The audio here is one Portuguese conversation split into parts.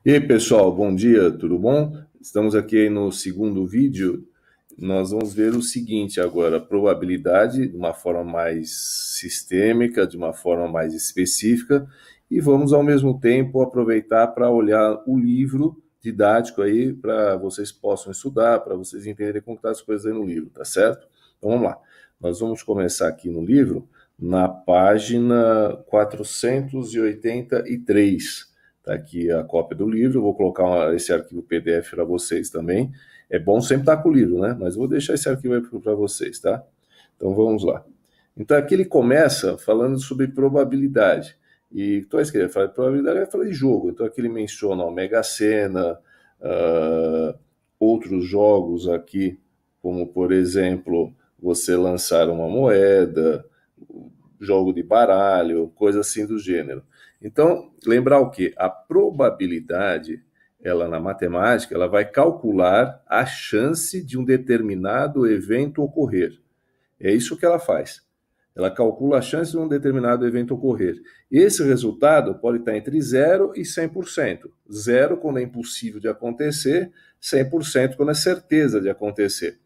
E aí, pessoal, bom dia, tudo bom? Estamos aqui no segundo vídeo. Nós vamos ver o seguinte agora, a probabilidade de uma forma mais sistêmica, de uma forma mais específica, e vamos ao mesmo tempo aproveitar para olhar o livro didático aí, para vocês possam estudar, para vocês entenderem como estão as coisas aí no livro, tá certo? Então vamos lá. Nós vamos começar aqui no livro, na página 483. Está aqui a cópia do livro, eu vou colocar esse arquivo PDF para vocês também. É bom sempre estar com o livro, né? Mas eu vou deixar esse arquivo aí para vocês, tá? Então vamos lá. Então aqui ele começa falando sobre probabilidade. E estou escrevendo, fala de probabilidade, vai falar de jogo. Então aqui ele menciona a Mega Sena, outros jogos aqui, como por exemplo, você lançar uma moeda, jogo de baralho, coisa assim do gênero. Então, lembrar o quê? A probabilidade, ela na matemática, ela vai calcular a chance de um determinado evento ocorrer. É isso que ela faz. Ela calcula a chance de um determinado evento ocorrer. Esse resultado pode estar entre 0 e 100%. 0 quando é impossível de acontecer, 100% quando é certeza de acontecer.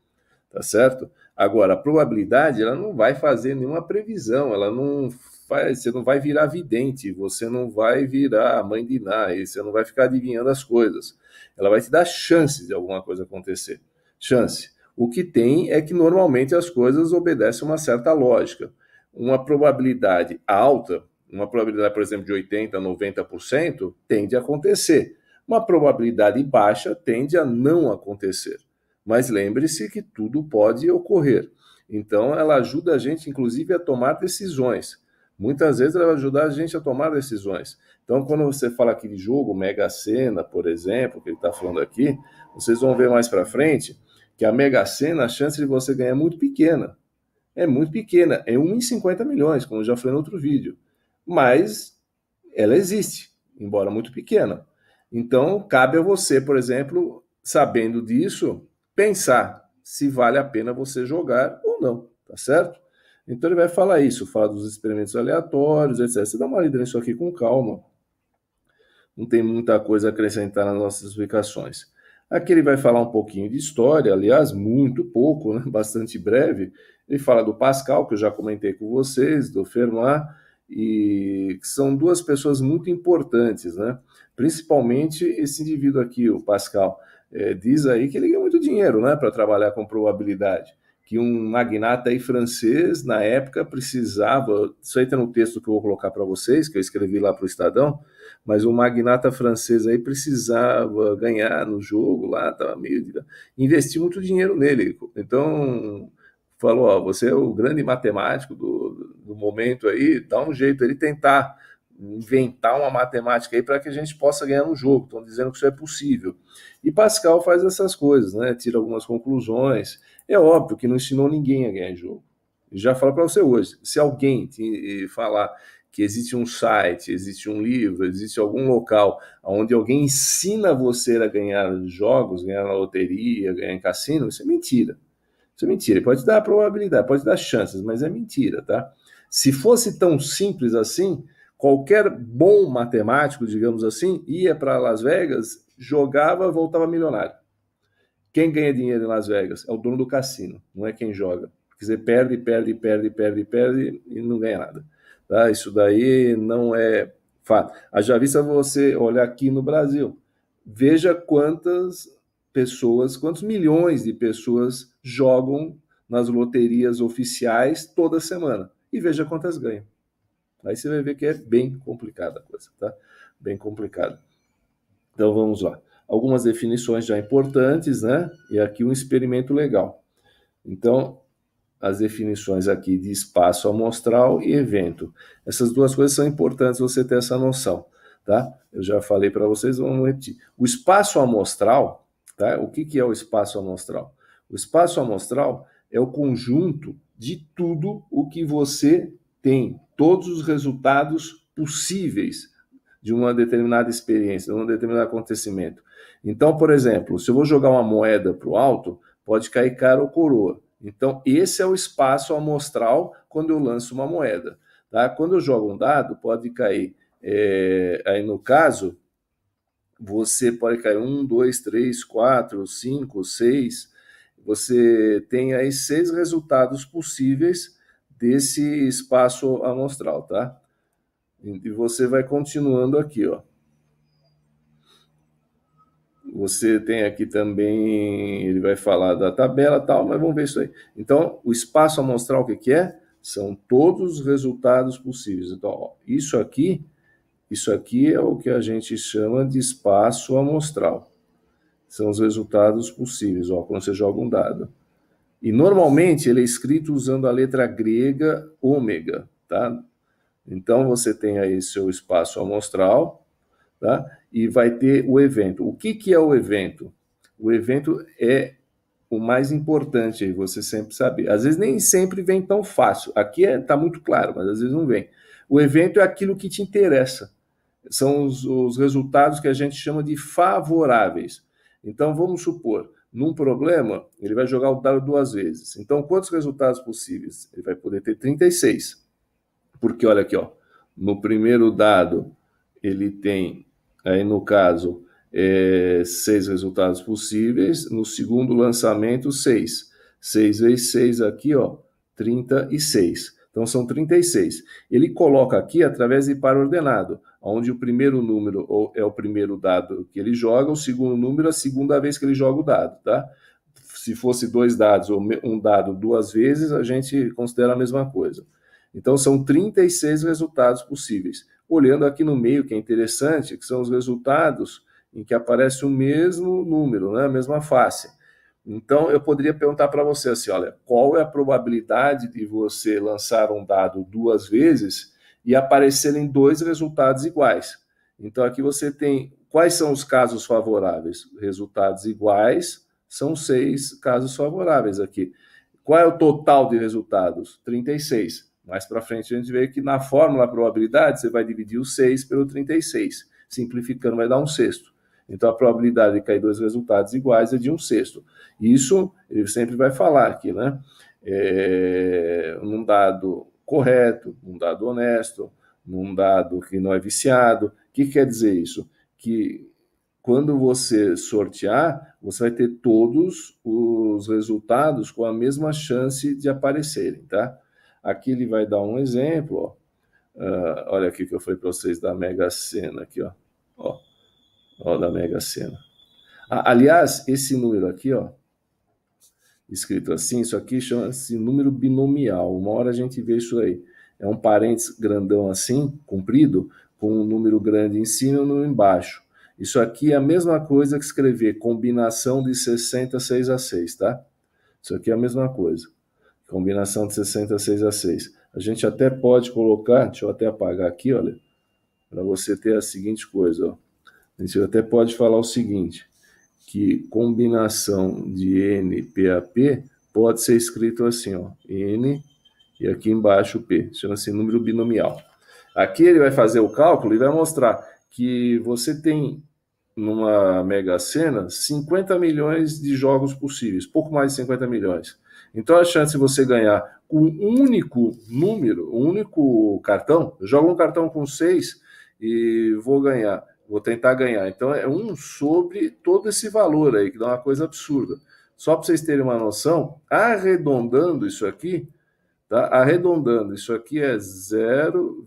Tá certo? Agora, a probabilidade, ela não vai fazer nenhuma previsão, ela não faz, você não vai virar vidente, você não vai virar a mãe de Ná, você não vai ficar adivinhando as coisas. Ela vai te dar chances de alguma coisa acontecer. Chance. O que tem é que normalmente as coisas obedecem uma certa lógica. Uma probabilidade alta, uma probabilidade, por exemplo, de 80%, 90%, tende a acontecer. Uma probabilidade baixa tende a não acontecer. Mas lembre-se que tudo pode ocorrer. Então, ela ajuda a gente, inclusive, a tomar decisões. Muitas vezes ela vai ajudar a gente a tomar decisões. Então, quando você fala aqui de jogo, Mega Sena, por exemplo, que ele está falando aqui, vocês vão ver mais para frente que a Mega Sena, a chance de você ganhar é muito pequena. É muito pequena, é 1 em 50 milhões, como eu já falei no outro vídeo. Mas ela existe, embora muito pequena. Então, cabe a você, por exemplo, sabendo disso, pensar se vale a pena você jogar ou não, tá certo? Então ele vai falar isso, fala dos experimentos aleatórios, etc. Você dá uma lida nisso aqui com calma, não tem muita coisa a acrescentar nas nossas explicações. Aqui ele vai falar um pouquinho de história, aliás, muito pouco, né? Bastante breve. Ele fala do Pascal, que eu já comentei com vocês, do Fermat, e que são duas pessoas muito importantes, né? Principalmente esse indivíduo aqui, o Pascal, diz aí que ele ganha muito dinheiro, né, para trabalhar com probabilidade. Que um magnata aí francês, na época, precisava. Isso aí está no texto que eu vou colocar para vocês, que eu escrevi lá para o Estadão, mas um magnata francês aí precisava ganhar no jogo lá, estava meio. Investir muito dinheiro nele. Então, falou: ó, você é o grande matemático do momento aí, dá um jeito ele tentar inventar uma matemática aí para que a gente possa ganhar no jogo. Estão dizendo que isso é possível. E Pascal faz essas coisas, né? Tira algumas conclusões. É óbvio que não ensinou ninguém a ganhar jogo. Já falo para você hoje, se alguém te falar que existe um site, existe um livro, existe algum local onde alguém ensina você a ganhar jogos, ganhar na loteria, ganhar em cassino, isso é mentira. Isso é mentira. Pode dar probabilidade, pode dar chances, mas é mentira, tá? Se fosse tão simples assim, qualquer bom matemático, digamos assim, ia para Las Vegas, jogava, voltava milionário. Quem ganha dinheiro em Las Vegas é o dono do cassino, não é quem joga. Porque você perde, perde, perde, perde, perde e não ganha nada. Tá? Isso daí não é fato. Haja vista você olhar aqui no Brasil. Veja quantas pessoas, quantos milhões de pessoas jogam nas loterias oficiais toda semana. E veja quantas ganham. Aí você vai ver que é bem complicada a coisa, tá? Bem complicado. Então vamos lá. Algumas definições já importantes, né? E aqui um experimento legal. Então, as definições aqui de espaço amostral e evento. Essas duas coisas são importantes você ter essa noção, tá? Eu já falei para vocês, vamos repetir. O espaço amostral, tá? O que é o espaço amostral? O espaço amostral é o conjunto de tudo o que você tem, todos os resultados possíveis de uma determinada experiência, de um determinado acontecimento. Então, por exemplo, se eu vou jogar uma moeda para o alto, pode cair cara ou coroa. Então, esse é o espaço amostral quando eu lanço uma moeda. Tá? Quando eu jogo um dado, pode cair, aí no caso, você pode cair 1, 2, 3, 4, 5, 6. Você tem aí 6 resultados possíveis desse espaço amostral, tá? E você vai continuando aqui, ó. Você tem aqui também, ele vai falar da tabela e tal, mas vamos ver isso aí. Então, o espaço amostral, o que é? São todos os resultados possíveis. Então, ó, isso aqui é o que a gente chama de espaço amostral. São os resultados possíveis, ó, quando você joga um dado. E normalmente ele é escrito usando a letra grega ômega, tá? Então você tem aí seu espaço amostral, tá? E vai ter o evento. O que é o evento? O evento é o mais importante aí, você sempre saber. Às vezes nem sempre vem tão fácil. Aqui tá muito claro, mas às vezes não vem. O evento é aquilo que te interessa. São os resultados que a gente chama de favoráveis. Então vamos supor, num problema, ele vai jogar o dado 2 vezes. Então, quantos resultados possíveis? Ele vai poder ter 36. Porque olha aqui, ó, no primeiro dado, ele tem, aí no caso, 6 resultados possíveis. No segundo lançamento, 6. 6 vezes 6 aqui, ó, 36. Então, são 36. Ele coloca aqui através de par ordenado, onde o primeiro número é o primeiro dado que ele joga, o segundo número é a segunda vez que ele joga o dado, tá? Se fosse 2 dados ou um dado 2 vezes, a gente considera a mesma coisa. Então, são 36 resultados possíveis. Olhando aqui no meio, que é interessante, que são os resultados em que aparece o mesmo número, né? A mesma face. Então, eu poderia perguntar para você assim, olha, qual é a probabilidade de você lançar um dado 2 vezes e aparecerem 2 resultados iguais? Então, aqui você tem, quais são os casos favoráveis? Resultados iguais, são 6 casos favoráveis aqui. Qual é o total de resultados? 36. Mais para frente a gente vê que na fórmula da probabilidade você vai dividir o 6 pelo 36. Simplificando vai dar 1/6. Então a probabilidade de cair 2 resultados iguais é de 1/6. Isso ele sempre vai falar aqui, né? Num dado correto, num dado honesto, num dado que não é viciado. O que quer dizer isso? Que quando você sortear, você vai ter todos os resultados com a mesma chance de aparecerem, tá? Aqui ele vai dar um exemplo, ó. Olha aqui que eu falei para vocês da Mega Sena, aqui, ó. Ó, da Mega Sena. Aliás, esse número aqui, ó, escrito assim, isso aqui chama-se número binomial. Uma hora a gente vê isso aí. É um parênteses grandão assim, comprido, com um número grande em cima e um número embaixo. Isso aqui é a mesma coisa que escrever combinação de 60, 6 a 6, tá? Isso aqui é a mesma coisa. Combinação de 60, 6 a 6. A gente até pode colocar, deixa eu até apagar aqui, olha, para você ter a seguinte coisa, ó. A gente até pode falar o seguinte, que combinação de N, P a P pode ser escrito assim, ó, N e aqui embaixo P, chama-se número binomial. Aqui ele vai fazer o cálculo e vai mostrar que você tem numa Mega Sena 50 milhões de jogos possíveis, pouco mais de 50 milhões. Então a chance de você ganhar com um único número, um único cartão, eu jogo um cartão com 6 e vou tentar ganhar. Então é 1 sobre todo esse valor aí, que dá uma coisa absurda. Só para vocês terem uma noção, arredondando isso aqui, tá? Arredondando, isso aqui é 0,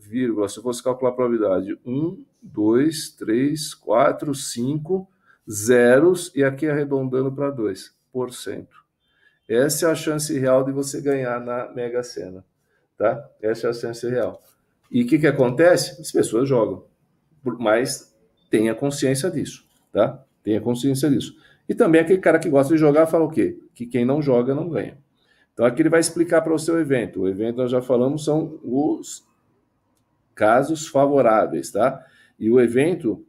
se eu fosse calcular a probabilidade, 1, 2, 3, 4, 5 zeros, e aqui arredondando para 2%. Essa é a chance real de você ganhar na Mega Sena, tá? Essa é a chance real. E o que acontece? As pessoas jogam, mas tenha consciência disso, tá? Tenha consciência disso. E também aquele cara que gosta de jogar fala o quê? Que quem não joga não ganha. Então aqui ele vai explicar para o seu evento. O evento, nós já falamos, são os casos favoráveis, tá? E o evento,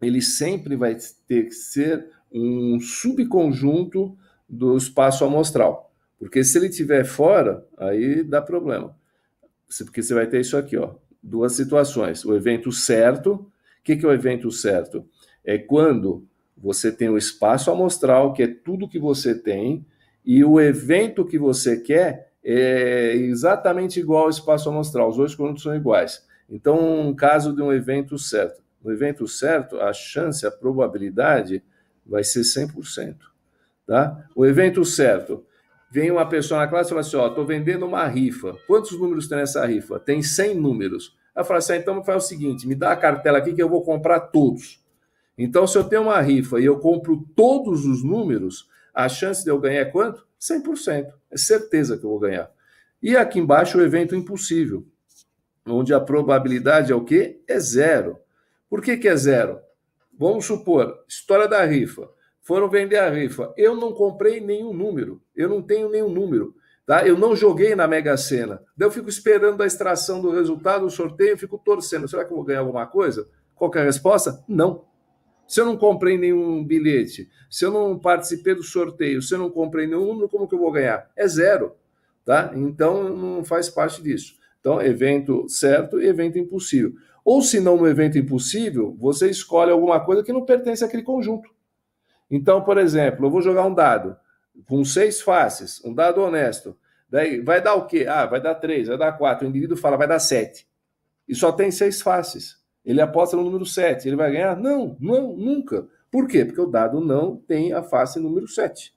ele sempre vai ter que ser um subconjunto do espaço amostral. Porque se ele estiver fora, aí dá problema. Porque você vai ter isso aqui, ó, 2 situações. O evento certo. O que é o evento certo? É quando você tem o espaço amostral, que é tudo que você tem, e o evento que você quer é exatamente igual ao espaço amostral. Os 2 conjuntos são iguais. Então, um caso de um evento certo. no evento certo, a chance, a probabilidade vai ser 100%. Tá? O evento certo, vem uma pessoa na classe e fala assim, ó, estou vendendo uma rifa. Quantos números tem nessa rifa? Tem 100 números. Ela fala assim, então faz o seguinte, me dá a cartela aqui que eu vou comprar todos. Então, se eu tenho uma rifa e eu compro todos os números, a chance de eu ganhar é quanto? 100%. É certeza que eu vou ganhar. E aqui embaixo o evento impossível, onde a probabilidade é o quê? É zero. Por que é zero? Vamos supor, história da rifa. Foram vender a rifa. Eu não comprei nenhum número. Eu não tenho nenhum número. Tá? Eu não joguei na Mega Sena. Daí eu fico esperando a extração do resultado, o sorteio, eu fico torcendo. Será que eu vou ganhar alguma coisa? Qual que é a resposta? Não. Se eu não comprei nenhum bilhete, se eu não participei do sorteio, se eu não comprei nenhum número, como que eu vou ganhar? É zero. Tá? Então, não faz parte disso. Então, evento certo e evento impossível. Ou, se não, no evento impossível, você escolhe alguma coisa que não pertence àquele conjunto. Então, por exemplo, eu vou jogar um dado com 6 faces, um dado honesto. Daí, vai dar o quê? Ah, vai dar 3, vai dar 4. O indivíduo fala, vai dar 7. E só tem 6 faces. Ele aposta no número 7. Ele vai ganhar? Não, nunca. Por quê? Porque o dado não tem a face número 7.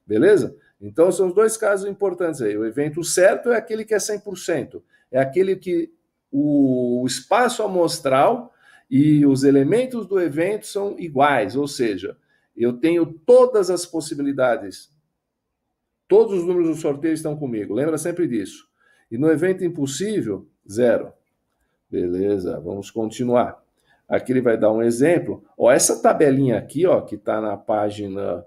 Beleza? Então, são os dois casos importantes aí. O evento certo é aquele que é 100%. É aquele que o espaço amostral e os elementos do evento são iguais, ou seja, eu tenho todas as possibilidades. Todos os números do sorteio estão comigo. Lembra sempre disso. E no evento impossível, zero. Beleza, vamos continuar. Aqui ele vai dar um exemplo. Ó, essa tabelinha aqui, ó, que está na página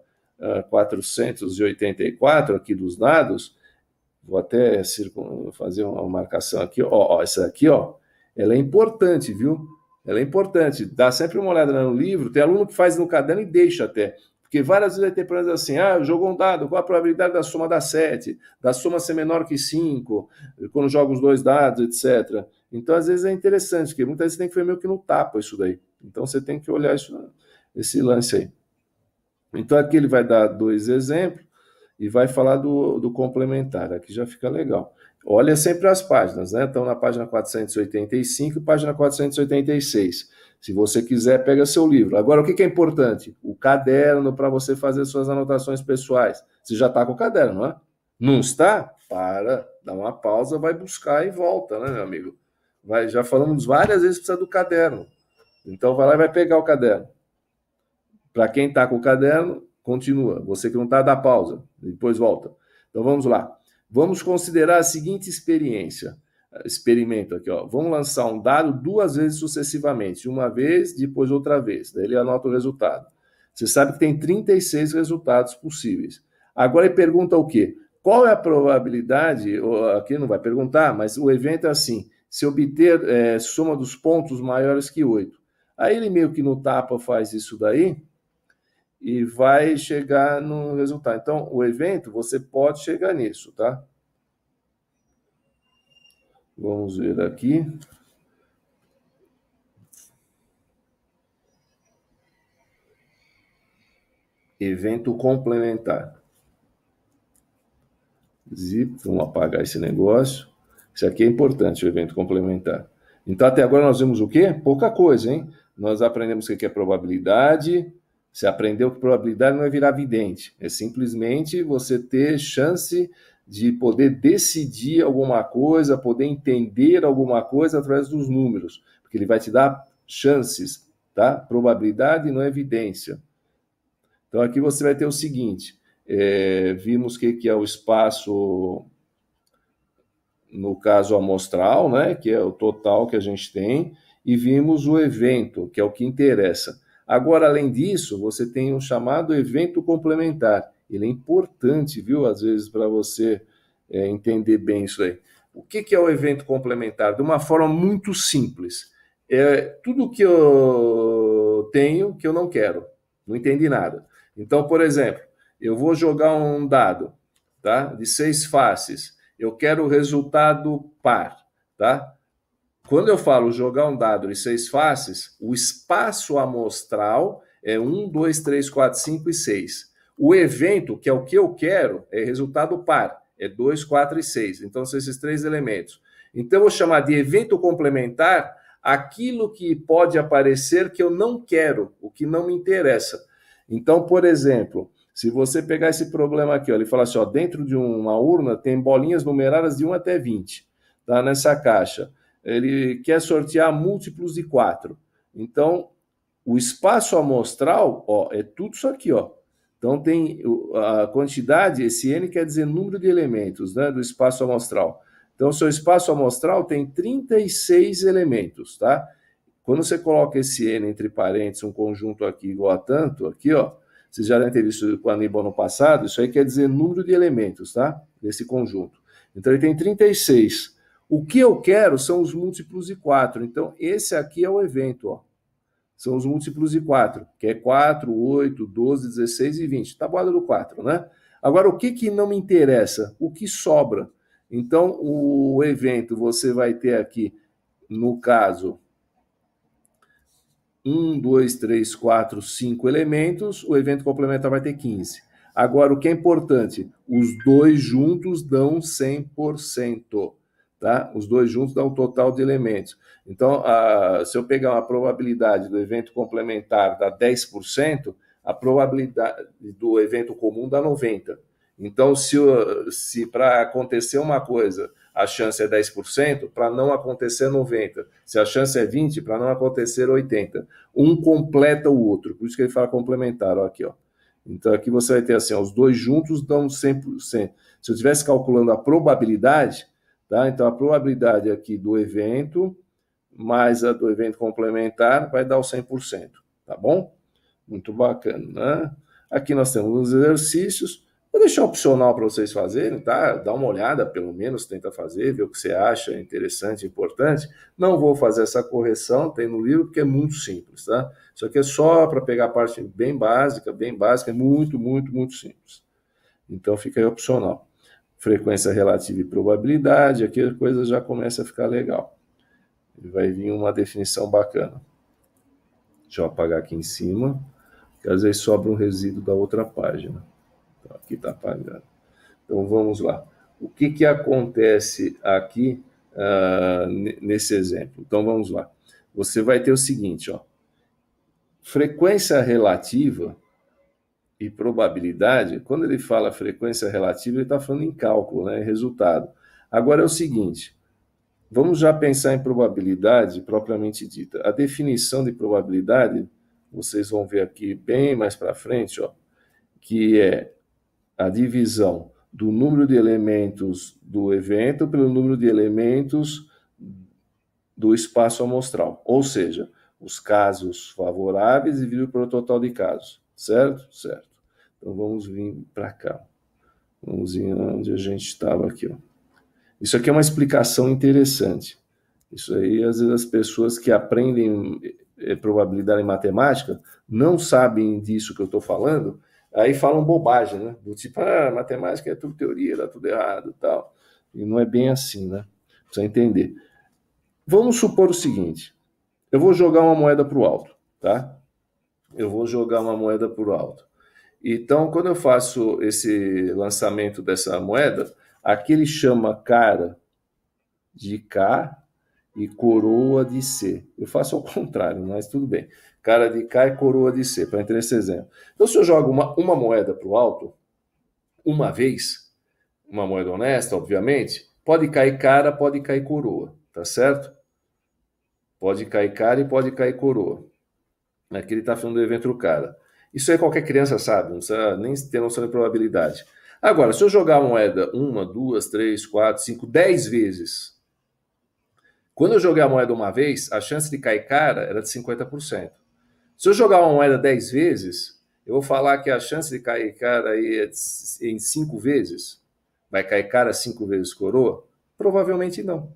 484 aqui dos dados, vou até fazer uma marcação aqui, ó, essa aqui, ó, ela é importante, viu? Ela é importante. Dá sempre uma olhada no livro, tem aluno que faz no caderno e deixa até. Porque várias vezes vai ter problemas assim, jogou um dado, qual a probabilidade da soma dar 7, da soma ser menor que 5, quando joga os dois dados, etc. Então, às vezes é interessante, porque muitas vezes tem que ver meio que no tapa isso daí. Então, você tem que olhar esse lance aí. Então, aqui ele vai dar 2 exemplos e vai falar do complementar. Aqui já fica legal. Olha sempre as páginas, né? Estão na página 485 e página 486. Se você quiser, pega seu livro. Agora, o que é importante? O caderno para você fazer suas anotações pessoais. Você já está com o caderno, não é? Não está? Para, dá uma pausa, vai buscar e volta, né, meu amigo? Já falamos várias vezes que precisa do caderno. Então, vai lá e vai pegar o caderno. Para quem está com o caderno, continua. Você que não está, dá pausa. Depois volta. Então, vamos lá. Vamos considerar a seguinte experimento aqui, ó. Vamos lançar um dado 2 vezes sucessivamente. Uma vez, depois outra vez. Daí ele anota o resultado. Você sabe que tem 36 resultados possíveis. Agora ele pergunta o quê? Qual é a probabilidade? Aqui não vai perguntar, mas o evento é assim. Se obter soma dos pontos maiores que 8. Aí ele meio que no tapa faz isso daí e vai chegar no resultado. Então, o evento, você pode chegar nisso, tá? Vamos ver aqui. Evento complementar. Zip, vamos apagar esse negócio. Isso aqui é importante, o evento complementar. Então, até agora nós vimos o quê? Pouca coisa, hein? Nós aprendemos o que é probabilidade. Você aprendeu que probabilidade não é virar vidente. É simplesmente você ter chance de poder decidir alguma coisa, poder entender alguma coisa através dos números. Porque ele vai te dar chances, tá? Probabilidade não é evidência. Então, aqui você vai ter o seguinte. Vimos que é o espaço, no caso amostral, né, que é o total que a gente tem, e vimos o evento, que é o que interessa. Agora, além disso, você tem um chamado evento complementar. Ele é importante, viu, às vezes, para você entender bem isso aí. O que é o evento complementar? De uma forma muito simples. É tudo que eu tenho que eu não quero. Não entendi nada. Então, por exemplo, eu vou jogar um dado, tá, de 6 faces. Eu quero o resultado par, tá? Quando eu falo jogar um dado de 6 faces, o espaço amostral é 1, 2, 3, 4, 5 e 6. O evento, que é o que eu quero, é resultado par, é 2, 4 e 6. Então, são esses 3 elementos. Então, eu vou chamar de evento complementar aquilo que pode aparecer que eu não quero, o que não me interessa. Então, por exemplo, se você pegar esse problema aqui, ó, ele fala assim, ó, dentro de uma urna tem bolinhas numeradas de 1 até 20, tá? Nessa caixa. Ele quer sortear múltiplos de 4. Então, o espaço amostral, ó, é tudo isso aqui, ó. Então, tem a quantidade, esse N quer dizer número de elementos, né, do espaço amostral. Então, o seu espaço amostral tem 36 elementos, tá? Quando você coloca esse N entre parênteses, um conjunto aqui igual a tanto, aqui, ó, vocês já devem ter visto com a Aníbal no passado, isso aí quer dizer número de elementos, tá? Desse conjunto. Então, ele tem 36. O que eu quero são os múltiplos de 4. Então, esse aqui é o evento, ó. São os múltiplos de 4, que é 4, 8, 12, 16 e 20. Tabuada do 4, né? Agora, o que não me interessa? O que sobra. Então, o evento, você vai ter aqui, no caso, 1, 2, 3, 4, 5 elementos, o evento complementar vai ter 15. Agora, o que é importante, os dois juntos dão 100%. Tá? Os dois juntos dão um total de elementos. Então, se eu pegar uma probabilidade do evento complementar dá 10%, a probabilidade do evento comum dá 90%. Então, se para acontecer uma coisa a chance é 10%, para não acontecer 90%. Se a chance é 20%, para não acontecer 80%. Um completa o outro, por isso que ele fala complementar, ó, aqui, ó. Então, aqui você vai ter assim, ó, os dois juntos dão 100%. Se eu estivesse calculando a probabilidade, tá? Então, a probabilidade aqui do evento mais a do evento complementar vai dar o 100%, tá bom? Muito bacana, né? Aqui nós temos os exercícios. Vou deixar opcional para vocês fazerem, tá? Dá uma olhada, pelo menos, tenta fazer, ver o que você acha interessante, importante. Não vou fazer essa correção, tem no livro, porque é muito simples, tá? Isso aqui é só para pegar a parte bem básica, é muito, muito, muito simples. Então, fica aí opcional. Frequência relativa e probabilidade, aqui a coisa já começa a ficar legal. E vai vir uma definição bacana. Deixa eu apagar aqui em cima, que às vezes sobra um resíduo da outra página. Então, aqui está apagado. Então, vamos lá. O que acontece aqui nesse exemplo? Então, vamos lá. Você vai ter o seguinte, ó. Frequência relativa e probabilidade, quando ele fala frequência relativa, ele está falando em cálculo, né, resultado. Agora é o seguinte, vamos já pensar em probabilidade propriamente dita. A definição de probabilidade, vocês vão ver aqui bem mais para frente, ó, que é a divisão do número de elementos do evento pelo número de elementos do espaço amostral, ou seja, os casos favoráveis dividido pelo total de casos. Certo? Certo. Então, vamos vir para cá. Vamos vir onde a gente estava aqui. Ó. Isso aqui é uma explicação interessante. Isso aí, às vezes, as pessoas que aprendem probabilidade em matemática não sabem disso que eu estou falando, aí falam bobagem, né? Do tipo, matemática é tudo teoria, dá tudo errado e tal. E não é bem assim, né? Precisa entender. Vamos supor o seguinte. Eu vou jogar uma moeda para o alto, tá? Eu vou jogar uma moeda para o alto. Então, quando eu faço esse lançamento dessa moeda, aqui ele chama cara de K e coroa de C. Eu faço ao contrário, mas tudo bem. Cara de K e coroa de C, para entender esse exemplo. Então, se eu jogo uma moeda para o alto, uma vez, uma moeda honesta, obviamente, pode cair cara, pode cair coroa, tá certo? Pode cair cara e pode cair coroa. Aqui ele está falando do evento do cara. Isso aí qualquer criança sabe, não precisa nem ter noção de probabilidade. Agora, se eu jogar a moeda 1, 2, 3, 4, 5, 10 vezes, quando eu joguei a moeda uma vez, a chance de cair cara era de 50%. Se eu jogar uma moeda 10 vezes, eu vou falar que a chance de cair cara aí é em 5 vezes. Vai cair cara 5 vezes coroa? Provavelmente não.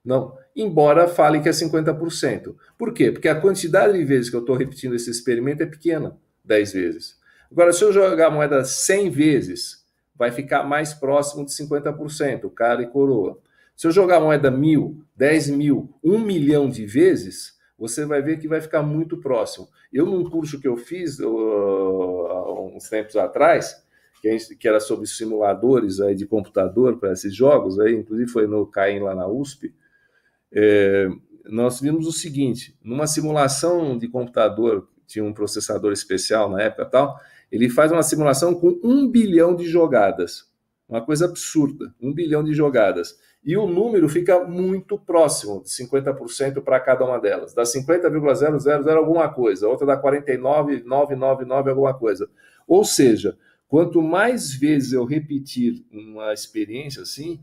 Não. Embora fale que é 50%. Por quê? Porque a quantidade de vezes que eu estou repetindo esse experimento é pequena, 10 vezes. Agora, se eu jogar a moeda 100 vezes, vai ficar mais próximo de 50%, cara e coroa. Se eu jogar a moeda 1.000, 10.000, 1 milhão de vezes, você vai ver que vai ficar muito próximo. Eu, num curso que eu fiz há uns tempos atrás, que era sobre simuladores aí de computador para esses jogos, aí, inclusive foi no CAIM lá na USP, nós vimos o seguinte, numa simulação de computador, tinha um processador especial na época e tal, ele faz uma simulação com 1 bilhão de jogadas. Uma coisa absurda, 1 bilhão de jogadas. E o número fica muito próximo, de 50% para cada uma delas. Dá 50,000 alguma coisa, a outra dá 49,999 alguma coisa. Ou seja, quanto mais vezes eu repetir uma experiência assim,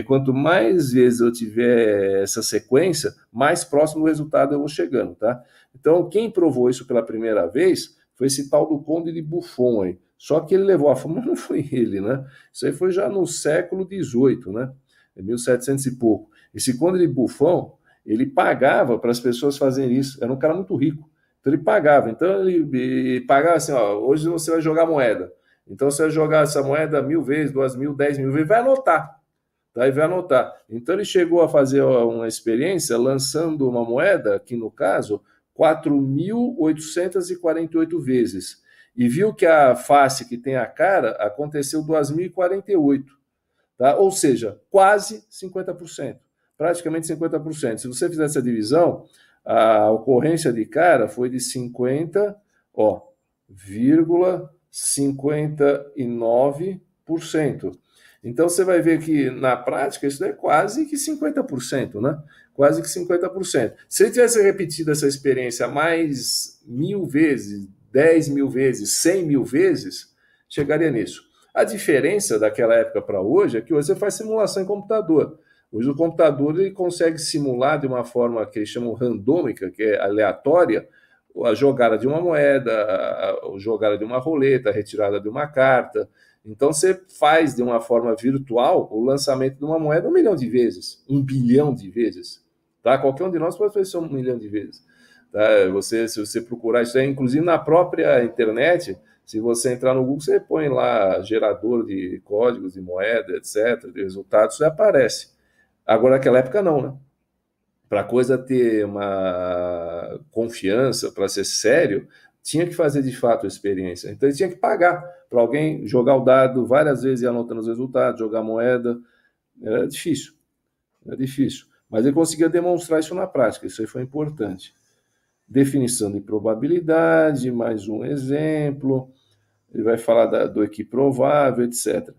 quanto mais vezes eu tiver essa sequência, mais próximo do resultado eu vou chegando, tá? Então, quem provou isso pela primeira vez foi esse tal do Conde de Buffon aí. Só que ele levou a fama, não foi ele, né? Isso aí foi já no século XVIII, né? 1700 e pouco. Esse Conde de Buffon, ele pagava para as pessoas fazerem isso. Era um cara muito rico. Então ele pagava. Então ele pagava assim, ó, hoje você vai jogar moeda. Então você vai jogar essa moeda 1000 vezes, 2000, 10.000 vezes, vai anotar. Tá? E vai anotar. Então ele chegou a fazer uma experiência lançando uma moeda, aqui no caso, 4.848 vezes. E viu que a face que tem a cara aconteceu 2.048. Tá? Ou seja, quase 50%, praticamente 50%. Se você fizer essa divisão, a ocorrência de cara foi de 50,59%. Então você vai ver que na prática isso é quase que 50%, né? Quase que 50%. Se ele tivesse repetido essa experiência mais 1.000 vezes, 10.000 vezes, 100.000 vezes, chegaria nisso. A diferença daquela época para hoje é que hoje você faz simulação em computador. Hoje o computador ele consegue simular de uma forma que eles chamam randômica, que é aleatória, a jogada de uma moeda, a jogada de uma roleta, a retirada de uma carta. Então você faz de uma forma virtual o lançamento de uma moeda 1 milhão de vezes, 1 bilhão de vezes. Tá? Qualquer um de nós pode fazer isso 1 milhão de vezes. Tá? Se você procurar isso aí, inclusive na própria internet, se você entrar no Google, você põe lá gerador de códigos de moeda, etc., de resultados, isso aparece. Agora, naquela época, não, né? Para a coisa ter uma confiança, para ser sério, tinha que fazer de fato a experiência. Então, ele tinha que pagar para alguém jogar o dado várias vezes e anotando os resultados, jogar moeda. Era difícil. Mas ele conseguia demonstrar isso na prática, isso aí foi importante. Definição de probabilidade, mais um exemplo. Ele vai falar do equiprovável, etc.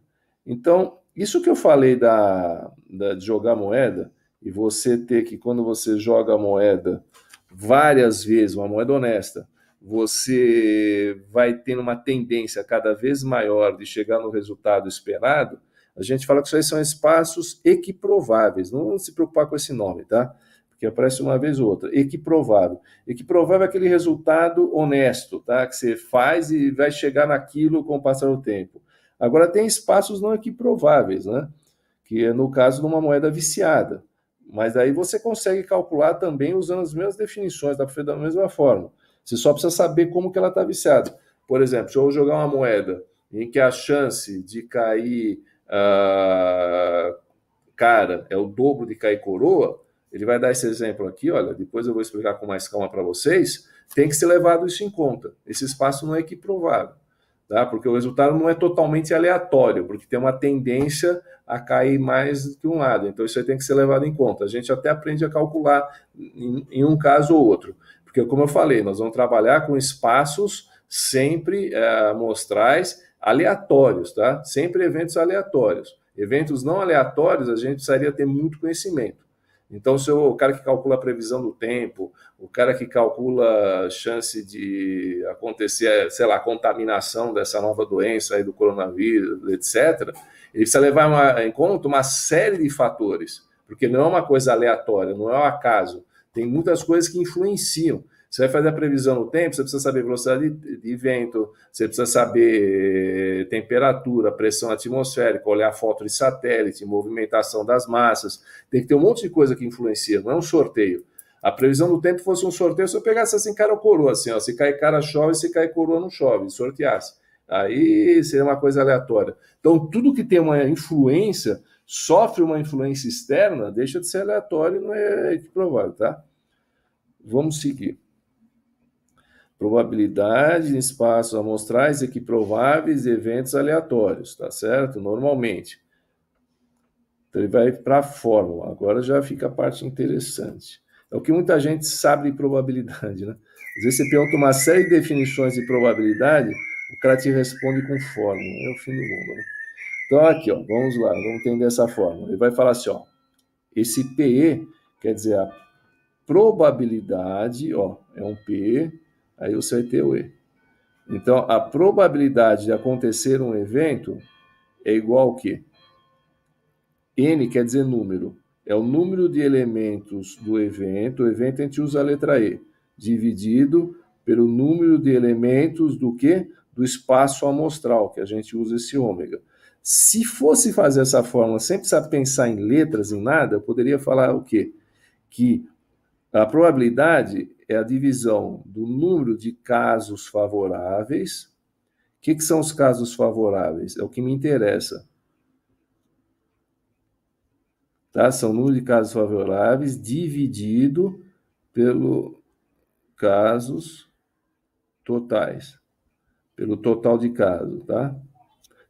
Então, isso que eu falei de jogar moeda, e você ter que, quando você joga a moeda várias vezes, uma moeda honesta, você vai tendo uma tendência cada vez maior de chegar no resultado esperado, a gente fala que isso aí são espaços equiprováveis. Não vamos se preocupar com esse nome, tá? Porque aparece uma vez ou outra. Equiprovável. Equiprovável é aquele resultado honesto, tá? Que você faz e vai chegar naquilo com o passar do tempo. Agora, tem espaços não equiprováveis, né? Que é no caso de uma moeda viciada. Mas aí você consegue calcular também usando as mesmas definições, dá para fazer da mesma forma. Você só precisa saber como que ela está viciada. Por exemplo, se eu jogar uma moeda em que a chance de cair cara é o dobro de cair coroa, ele vai dar esse exemplo aqui, olha, depois eu vou explicar com mais calma para vocês, tem que ser levado isso em conta. Esse espaço não é equiprovável, tá? Porque o resultado não é totalmente aleatório, porque tem uma tendência a cair mais do que um lado. Então isso aí tem que ser levado em conta. A gente até aprende a calcular em um caso ou outro. Porque, como eu falei, nós vamos trabalhar com espaços sempre amostrais aleatórios, tá? Sempre eventos aleatórios. Eventos não aleatórios, a gente precisaria ter muito conhecimento. Então, se o cara que calcula a previsão do tempo, o cara que calcula a chance de acontecer, sei lá, a contaminação dessa nova doença aí do coronavírus, etc., ele precisa levar em conta uma série de fatores, porque não é uma coisa aleatória, não é um acaso. Tem muitas coisas que influenciam. Você vai fazer a previsão do tempo, você precisa saber velocidade de vento, você precisa saber temperatura, pressão atmosférica, olhar foto de satélite, movimentação das massas. Tem que ter um monte de coisa que influencia, não é um sorteio. A previsão do tempo fosse um sorteio, se eu pegasse assim cara ou coroa, assim, ó, se cai cara chove, se cai coroa não chove, sorteasse. Aí seria uma coisa aleatória. Então, tudo que tem uma influência, sofre uma influência externa, deixa de ser aleatório e não é equiprovável, tá? Vamos seguir. Probabilidade em espaços amostrais equiprováveis e eventos aleatórios, tá certo? Normalmente. Então ele vai para a fórmula. Agora já fica a parte interessante. É o que muita gente sabe de probabilidade, né? Às vezes você pergunta uma série de definições de probabilidade, o cara te responde com fórmula. É o fim do mundo, né? Então, aqui, ó, vamos lá, vamos entender essa fórmula. Ele vai falar assim, ó, esse PE quer dizer a probabilidade, ó, é um P, aí você vai ter o E. Então, a probabilidade de acontecer um evento é igual ao quê? N quer dizer número. É o número de elementos do evento. O evento a gente usa a letra E, dividido pelo número de elementos do quê? Do espaço amostral, que a gente usa esse ômega. Se fosse fazer essa fórmula sem precisar pensar em letras, em nada, eu poderia falar o quê? Que a probabilidade é a divisão do número de casos favoráveis. O que são os casos favoráveis? É o que me interessa. Tá? São o número de casos favoráveis dividido pelo casos totais. Pelo total de casos, tá?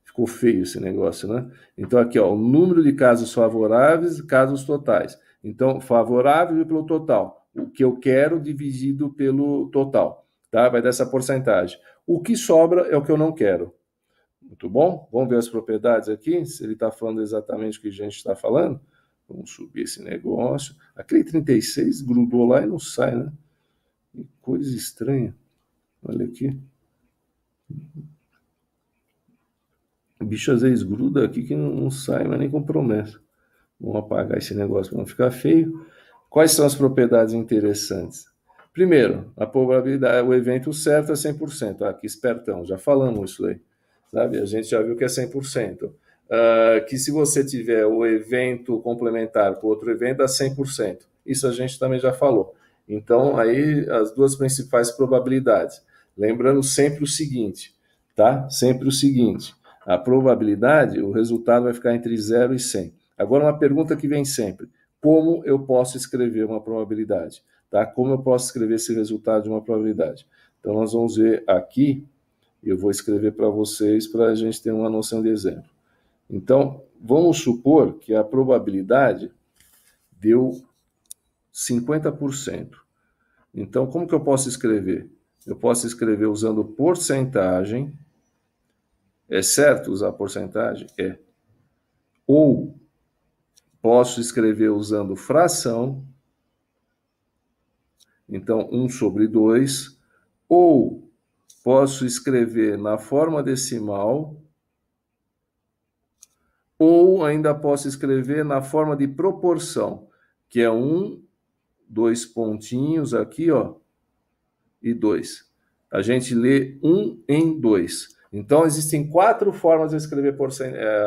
Ficou feio esse negócio, né? Então, aqui, ó, o número de casos favoráveis, casos totais. Então, favorável pelo total. O que eu quero dividido pelo total, tá? Vai dar essa porcentagem. O que sobra é o que eu não quero. Muito bom? Vamos ver as propriedades aqui, se ele está falando exatamente o que a gente está falando. Vamos subir esse negócio. Aquele 36 grudou lá e não sai, né? Que coisa estranha. Olha aqui. O bicho às vezes gruda aqui que não sai, mas nem com promessa. Vamos apagar esse negócio para não ficar feio. Quais são as propriedades interessantes? Primeiro, a probabilidade, o evento certo é 100%. Ah, que espertão, já falamos isso aí. Sabe? A gente já viu que é 100%. Que se você tiver o evento complementar com outro evento, dá 100%. Isso a gente também já falou. Então, aí, as duas principais probabilidades. Lembrando sempre o seguinte, tá? Sempre o seguinte, a probabilidade, o resultado vai ficar entre 0 e 100. Agora, uma pergunta que vem sempre. Como eu posso escrever uma probabilidade? Tá? Como eu posso escrever esse resultado de uma probabilidade? Então, nós vamos ver aqui, eu vou escrever para vocês para a gente ter uma noção de exemplo. Então, vamos supor que a probabilidade deu 50%. Então, como que eu posso escrever? Eu posso escrever usando porcentagem. É certo usar porcentagem? É. Ou posso escrever usando fração. Então, 1 sobre 2. Ou posso escrever na forma decimal. Ou ainda posso escrever na forma de proporção, que é 1, 2 pontinhos aqui, ó, e 2. A gente lê 1 em 2. Então, existem 4 formas de escrever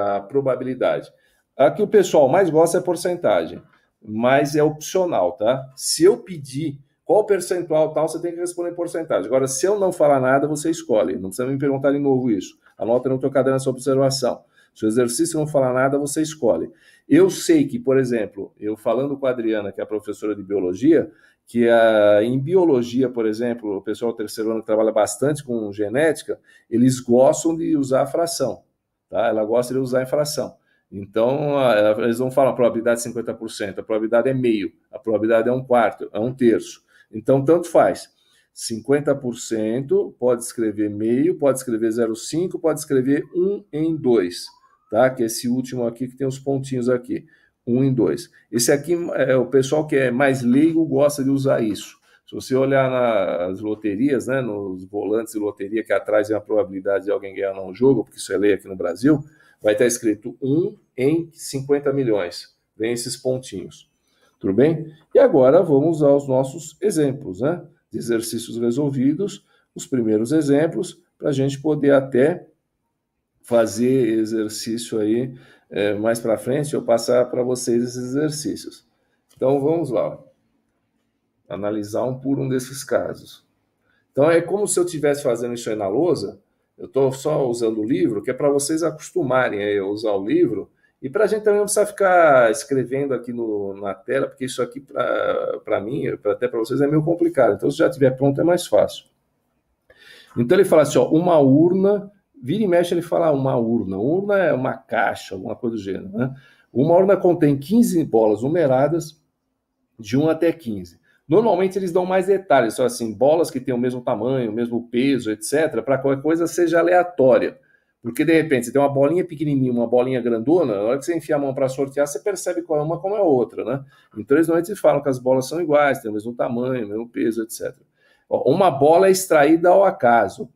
a probabilidade. A que o pessoal mais gosta é porcentagem, mas é opcional, tá? Se eu pedir qual percentual tal, você tem que responder porcentagem. Agora, se eu não falar nada, você escolhe. Não precisa me perguntar de novo isso. Anota no teu caderno essa observação. Se o exercício não falar nada, você escolhe. Eu sei que, por exemplo, eu falando com a Adriana, que é a professora de biologia, que em biologia, por exemplo, o pessoal do terceiro ano que trabalha bastante com genética, eles gostam de usar a fração. Tá? Ela gosta de usar a fração. Então, eles não falam a probabilidade é 50%, a probabilidade é meio, a probabilidade é 1/4, é 1/3. Então, tanto faz. 50% pode escrever meio, pode escrever 0,5, pode escrever 1 em 2. Tá? Que é esse último aqui que tem os pontinhos aqui, 1 em 2. Esse aqui, o pessoal que é mais leigo gosta de usar isso. Se você olhar nas loterias, né, nos volantes de loteria, que atrás é a probabilidade de alguém ganhar um jogo, porque isso é lei aqui no Brasil, vai estar escrito 1 em 50 milhões. Vem esses pontinhos. Tudo bem? E agora vamos aos nossos exemplos, né? De exercícios resolvidos, os primeiros exemplos, para a gente poder até fazer exercício aí mais para frente, eu passar para vocês esses exercícios. Então, vamos lá. Analisar um por um desses casos. Então, é como se eu estivesse fazendo isso aí na lousa, eu estou só usando o livro, que é para vocês acostumarem a usar o livro, e para a gente também não precisar ficar escrevendo aqui na tela, porque isso aqui, para mim, até para vocês, é meio complicado. Então, se já estiver pronto, é mais fácil. Então, ele fala assim, ó, uma urna. Vira e mexe, ele fala uma urna. Urna é uma caixa, alguma coisa do gênero, né? Uma urna contém 15 bolas numeradas, de 1 até 15. Normalmente eles dão mais detalhes, só assim, bolas que têm o mesmo tamanho, o mesmo peso, etc., para qualquer coisa seja aleatória. Porque, de repente, você tem uma bolinha pequenininha, uma bolinha grandona, na hora que você enfia a mão para sortear, você percebe qual é uma como é a outra, né? Então, eles normalmente falam que as bolas são iguais, têm o mesmo tamanho, o mesmo peso, etc. Ó, uma bola é extraída ao acaso.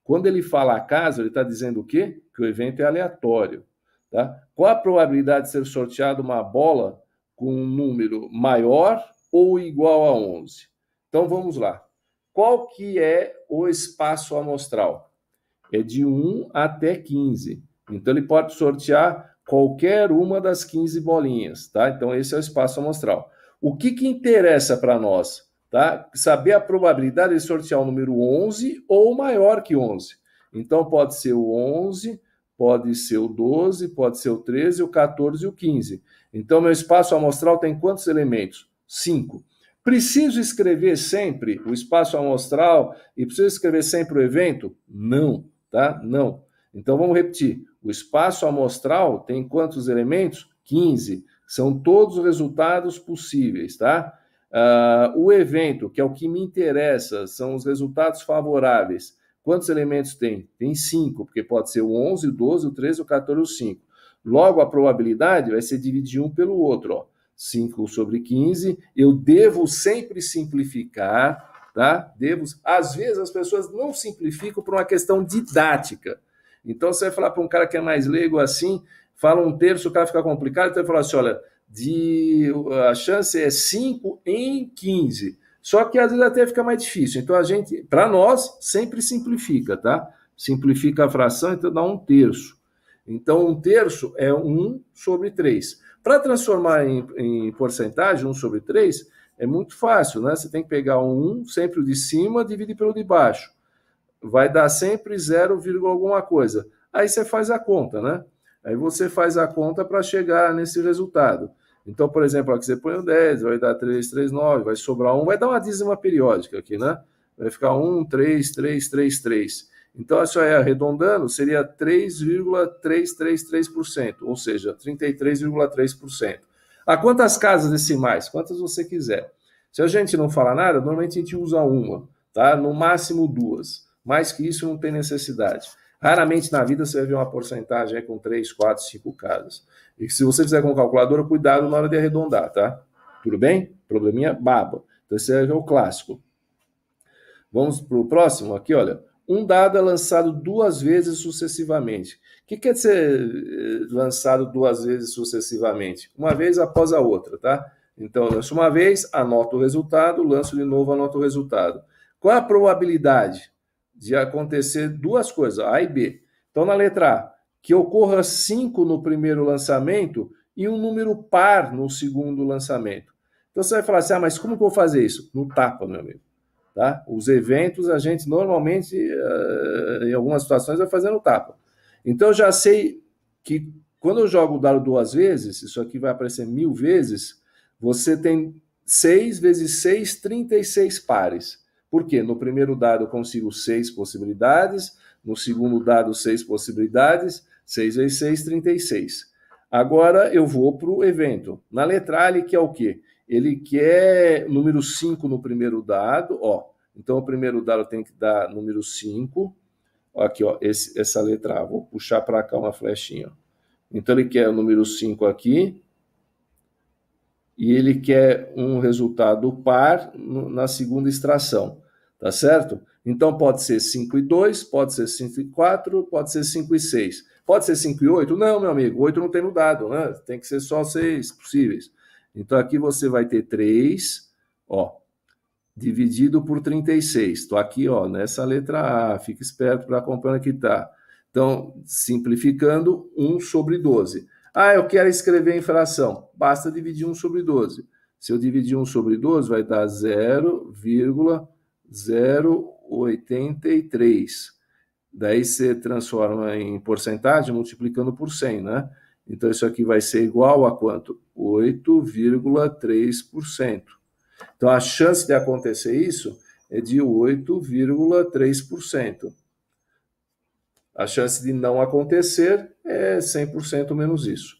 Quando ele fala acaso, ele está dizendo o quê? Que o evento é aleatório. Tá? Qual a probabilidade de ser sorteada uma bola com um número maior ou igual a 11? Então, vamos lá. Qual que é o espaço amostral? É de 1 até 15. Então, ele pode sortear qualquer uma das 15 bolinhas. Tá? Então, esse é o espaço amostral. O que interessa para nós? Tá? Saber a probabilidade de sortear o número 11 ou maior que 11. Então, pode ser o 11, pode ser o 12, pode ser o 13, o 14 e o 15. Então, meu espaço amostral tem quantos elementos? 5. Preciso escrever sempre o espaço amostral e preciso escrever sempre o evento? Não, tá? Não. Então, vamos repetir. O espaço amostral tem quantos elementos? 15. São todos os resultados possíveis, tá? O evento, que é o que me interessa, são os resultados favoráveis. Quantos elementos tem? Tem 5, porque pode ser o 11, o 12, o 13, o 14 e o 5. Logo, a probabilidade vai ser dividir um pelo outro. Ó. 5 sobre 15. Eu devo sempre simplificar, tá? Às vezes as pessoas não simplificam por uma questão didática. Então, você vai falar para um cara que é mais leigo assim, fala um terço, o cara fica complicado, então ele fala assim, olha, a chance é 5 em 15. Só que às vezes até fica mais difícil. Então a gente, para nós, sempre simplifica, tá? Simplifica a fração, então dá 1/3. Então 1/3 é 1 sobre 3. Para transformar em porcentagem, 1 sobre 3, é muito fácil, né? Você tem que pegar um 1, sempre o de cima, dividir pelo de baixo. Vai dar sempre 0, alguma coisa. Aí você faz a conta, né? Aí você faz a conta para chegar nesse resultado. Então, por exemplo, aqui você põe o 10, vai dar 339, vai sobrar 1, vai dar uma dízima periódica aqui, né? Vai ficar 1, 3, 3, 3, 3. Então, isso aí arredondando seria 3,333%, ou seja, 33,3%. A quantas casas decimais? Quantas você quiser. Se a gente não fala nada, normalmente a gente usa uma, tá? No máximo 2. Mais que isso não tem necessidade. Raramente na vida você vai ver uma porcentagem aí com 3, 4, 5 casas. E se você fizer com calculadora, cuidado na hora de arredondar, tá? Tudo bem? Probleminha baba. Então esse é o clássico. Vamos para o próximo aqui, olha. Um dado é lançado 2 vezes sucessivamente. O que quer dizer lançado 2 vezes sucessivamente? Uma vez após a outra, tá? Então, eu lanço uma vez, anoto o resultado, lanço de novo, anoto o resultado. Qual é a probabilidade de acontecer 2 coisas, A e B? Então, na letra A, que ocorra 5 no primeiro lançamento e um número par no segundo lançamento. Então, você vai falar assim, mas como que eu vou fazer isso? No tapa, meu amigo. Tá? Os eventos, a gente normalmente, em algumas situações, vai fazer no tapa. Então, eu já sei que quando eu jogo o dado 2 vezes, isso aqui vai aparecer 1000 vezes, você tem 6 vezes 6, 36 pares. Por quê? No primeiro dado eu consigo 6 possibilidades, no segundo dado 6 possibilidades, 6 vezes 6, 36. Agora eu vou para o evento. Na letra A ele quer o quê? Ele quer número 5 no primeiro dado, ó. Então o primeiro dado tem que dar número 5. Aqui, ó, essa letra A. Vou puxar para cá uma flechinha. Então ele quer o número 5 aqui. E ele quer um resultado par na segunda extração, tá certo? Então pode ser 5 e 2, pode ser 5 e 4, pode ser 5 e 6. Pode ser 5 e 8? Não, meu amigo, 8 não tem no dado, né? Tem que ser só 6 possíveis. Então aqui você vai ter 3, ó, dividido por 36. Estou aqui, ó, nessa letra A, fica esperto para acompanhar que tá. Então, simplificando, 1 sobre 12. Ah, eu quero escrever em fração. Basta dividir 1 sobre 12. Se eu dividir 1 sobre 12, vai dar 0,083. Daí você transforma em porcentagem multiplicando por 100, né? Então, isso aqui vai ser igual a quanto? 8,3%. Então, a chance de acontecer isso é de 8,3%. A chance de não acontecer é 100% menos isso.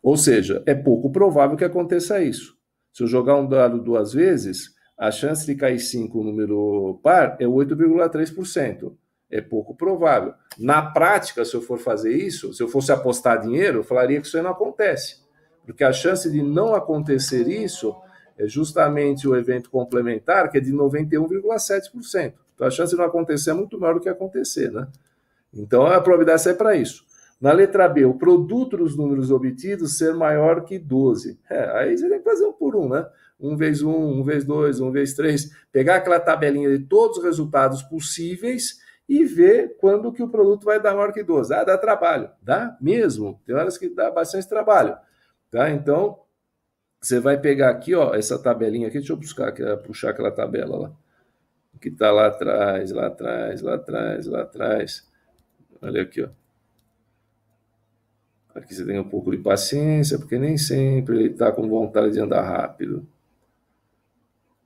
Ou seja, é pouco provável que aconteça isso. Se eu jogar um dado 2 vezes, a chance de cair 5 um número par é 8,3%. É pouco provável. Na prática, se eu for fazer isso, se eu fosse apostar dinheiro, eu falaria que isso aí não acontece. Porque a chance de não acontecer isso é justamente o evento complementar, que é de 91,7%. Então a chance de não acontecer é muito maior do que acontecer, né? Então a probabilidade é para isso. Na letra B, o produto dos números obtidos ser maior que 12. Aí você tem que fazer um por um, né? 1 vezes 1, 1 vezes 2, 1 vezes 3. Pegar aquela tabelinha de todos os resultados possíveis e ver quando que o produto vai dar maior que 12. Ah, dá trabalho. Dá mesmo. Tem horas que dá bastante trabalho. Tá? Então, você vai pegar aqui, ó, essa tabelinha aqui. Deixa eu puxar aquela tabela lá. Que está lá atrás, lá atrás, lá atrás, lá atrás. Olha aqui, ó. Aqui você tem um pouco de paciência, porque nem sempre ele está com vontade de andar rápido.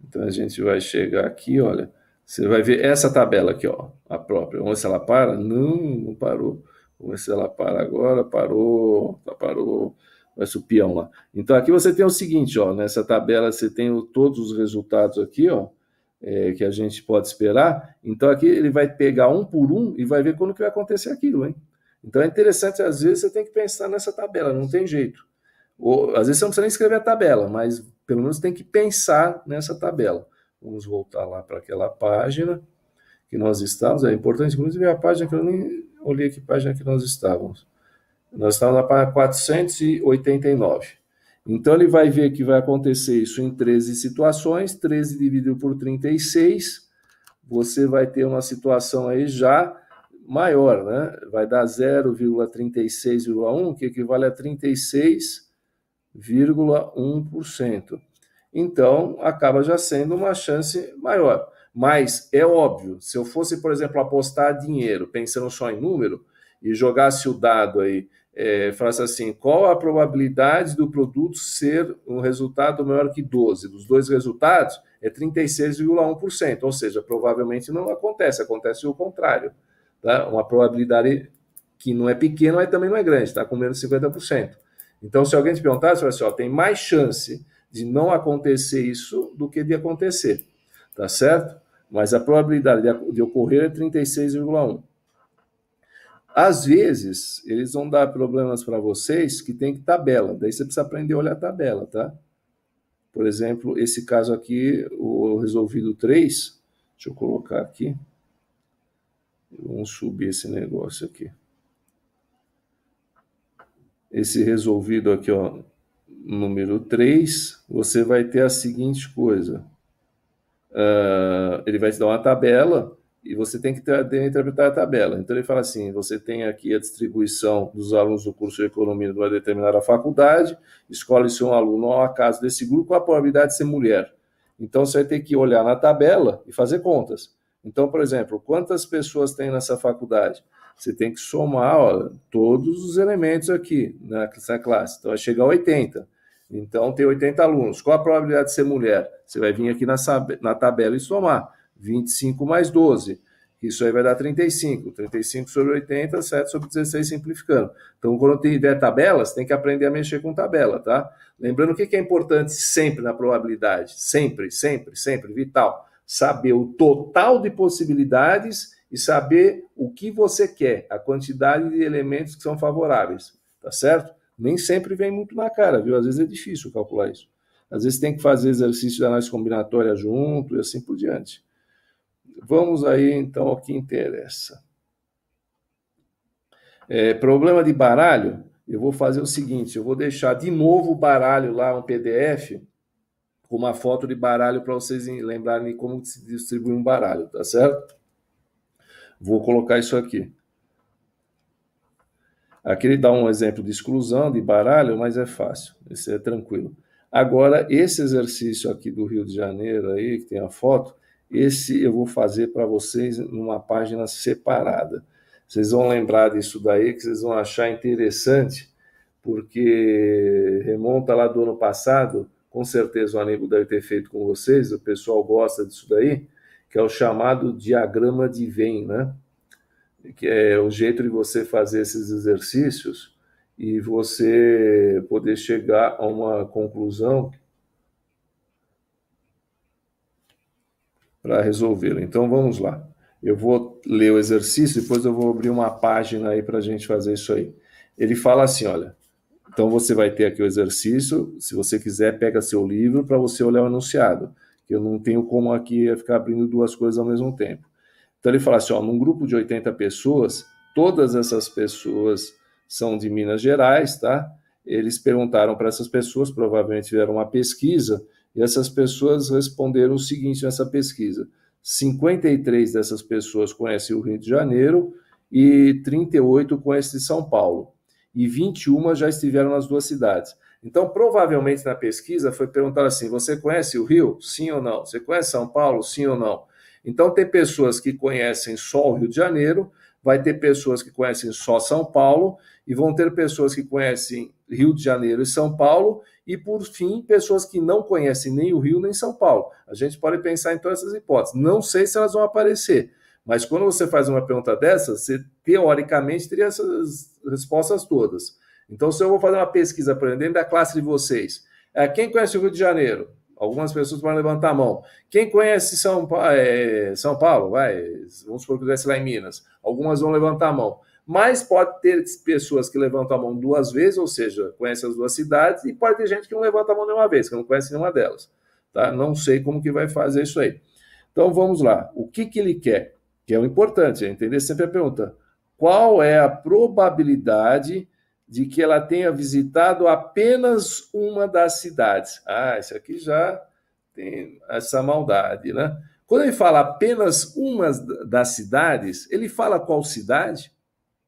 Então a gente vai chegar aqui, olha. Você vai ver essa tabela aqui, ó, a própria. Vamos ver se ela para? Não, não parou. Vamos ver se ela para agora. Parou, parou. Vai ser o peão lá. Então aqui você tem o seguinte, ó, nessa tabela você tem todos os resultados aqui, ó, que a gente pode esperar. Então aqui ele vai pegar um por um e vai ver quando que vai acontecer aquilo, hein? Então é interessante, às vezes você tem que pensar nessa tabela, não tem jeito. Ou, às vezes você não precisa nem escrever a tabela, mas pelo menos tem que pensar nessa tabela. Vamos voltar lá para aquela página que nós estávamos. É importante, inclusive, a página que eu nem olhei que página que nós estávamos. Nós estávamos na página 489. Então ele vai ver que vai acontecer isso em 13 situações, 13 dividido por 36, você vai ter uma situação aí já maior, né? Vai dar 0,36,1, que equivale a 36,1%. Então, acaba já sendo uma chance maior. Mas é óbvio, se eu fosse, por exemplo, apostar dinheiro, pensando só em número, e jogasse o dado aí, falasse assim, qual a probabilidade do produto ser um resultado maior que 12? Dos dois resultados, é 36,1%, ou seja, provavelmente não acontece, acontece o contrário. Tá? Uma probabilidade que não é pequena, mas também não é grande, está com menos de 50%. Então, se alguém te perguntar, você vai assim, ó, tem mais chance de não acontecer isso do que de acontecer, tá certo? Mas a probabilidade de ocorrer é 36,1%. Às vezes, eles vão dar problemas para vocês que tem que tabela, daí você precisa aprender a olhar a tabela, tá? Por exemplo, esse caso aqui, o resolvido 3, deixa eu colocar aqui, vamos subir esse negócio aqui. Esse resolvido aqui, ó, número 3, você vai ter a seguinte coisa. Ele vai te dar uma tabela e você tem que interpretar a tabela. Então ele fala assim, você tem aqui a distribuição dos alunos do curso de economia de uma determinada faculdade, escolhe-se um aluno ao acaso desse grupo com a probabilidade de ser mulher. Então você vai ter que olhar na tabela e fazer contas. Então, por exemplo, quantas pessoas tem nessa faculdade? Você tem que somar, ó, todos os elementos aqui nessa classe. Então vai chegar a 80. Então, tem 80 alunos. Qual a probabilidade de ser mulher? Você vai vir aqui na tabela e somar. 25 mais 12. Isso aí vai dar 35. 35 sobre 80, 7 sobre 16, simplificando. Então, quando tiver tabelas, tem que aprender a mexer com tabela, tá? Lembrando o que é importante sempre na probabilidade. Sempre, sempre, sempre, vital. Saber o total de possibilidades e saber o que você quer, a quantidade de elementos que são favoráveis, tá certo? Nem sempre vem muito na cara, viu? Às vezes é difícil calcular isso. Às vezes tem que fazer exercício de análise combinatória junto e assim por diante. Vamos aí, então, ao que interessa. Problema de baralho, eu vou fazer o seguinte, eu vou deixar de novo o baralho lá, um PDF, com uma foto de baralho para vocês lembrarem como se distribui um baralho, tá certo? Vou colocar isso aqui. Aqui ele dá um exemplo de exclusão, de baralho, mas é fácil, esse é tranquilo. Agora, esse exercício aqui do Rio de Janeiro, aí, que tem a foto, esse eu vou fazer para vocês numa página separada. Vocês vão lembrar disso daí, que vocês vão achar interessante, porque remonta lá do ano passado, com certeza o Aníbal deve ter feito com vocês, o pessoal gosta disso daí, que é o chamado diagrama de Venn, né? Que é o jeito de você fazer esses exercícios e você poder chegar a uma conclusão para resolvê-lo. Então vamos lá. Eu vou ler o exercício, depois eu vou abrir uma página aí para a gente fazer isso aí. Ele fala assim, olha, então você vai ter aqui o exercício, se você quiser, pega seu livro para você olhar o enunciado, que eu não tenho como aqui ficar abrindo duas coisas ao mesmo tempo. Então ele fala assim, ó, num grupo de 80 pessoas, todas essas pessoas são de Minas Gerais, tá? Eles perguntaram para essas pessoas, provavelmente fizeram uma pesquisa, e essas pessoas responderam o seguinte nessa pesquisa: 53 dessas pessoas conhecem o Rio de Janeiro e 38 conhecem São Paulo. E 21 já estiveram nas duas cidades. Então, provavelmente na pesquisa foi perguntado assim: você conhece o Rio? Sim ou não? Você conhece São Paulo? Sim ou não? Então, tem pessoas que conhecem só o Rio de Janeiro, vai ter pessoas que conhecem só São Paulo, e vão ter pessoas que conhecem Rio de Janeiro e São Paulo, e, por fim, pessoas que não conhecem nem o Rio nem São Paulo. A gente pode pensar em todas essas hipóteses. Não sei se elas vão aparecer, mas quando você faz uma pergunta dessa, você, teoricamente, teria essas respostas todas. Então, se eu vou fazer uma pesquisa, por exemplo, dentro da classe de vocês, quem conhece o Rio de Janeiro? Algumas pessoas podem levantar a mão. Quem conhece São Paulo? Vai, vamos supor que estivesse lá em Minas. Algumas vão levantar a mão. Mas pode ter pessoas que levantam a mão duas vezes, ou seja, conhecem as duas cidades, e pode ter gente que não levanta a mão nenhuma vez, que não conhece nenhuma delas. Tá? Não sei como que vai fazer isso aí. Então vamos lá. O que ele quer? Que é o importante, é entender sempre a pergunta. Qual é a probabilidade de que ela tenha visitado apenas uma das cidades? Ah, isso aqui já tem essa maldade, né? Quando ele fala apenas uma das cidades, ele fala qual cidade?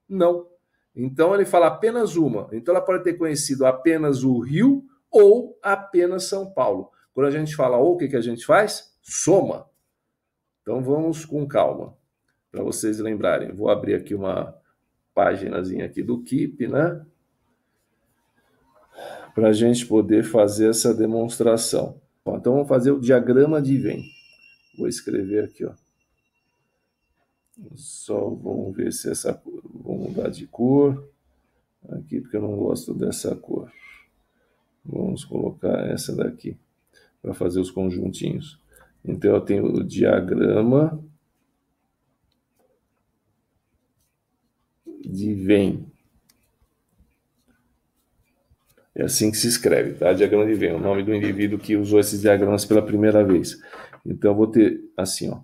Não. Então ele fala apenas uma. Então ela pode ter conhecido apenas o Rio ou apenas São Paulo. Quando a gente fala ou, o que a gente faz? Soma. Então vamos com calma, para vocês lembrarem. Vou abrir aqui uma paginazinha aqui do Keep, né? Para a gente poder fazer essa demonstração. Bom, então vamos fazer o diagrama de Venn. Vou escrever aqui, ó. Só vamos ver se essa cor. Vou mudar de cor aqui, porque eu não gosto dessa cor. Vamos colocar essa daqui para fazer os conjuntinhos. Então eu tenho o diagrama de Venn. É assim que se escreve, tá? Diagrama de Venn, o nome do indivíduo que usou esses diagramas pela primeira vez. Então eu vou ter assim, ó,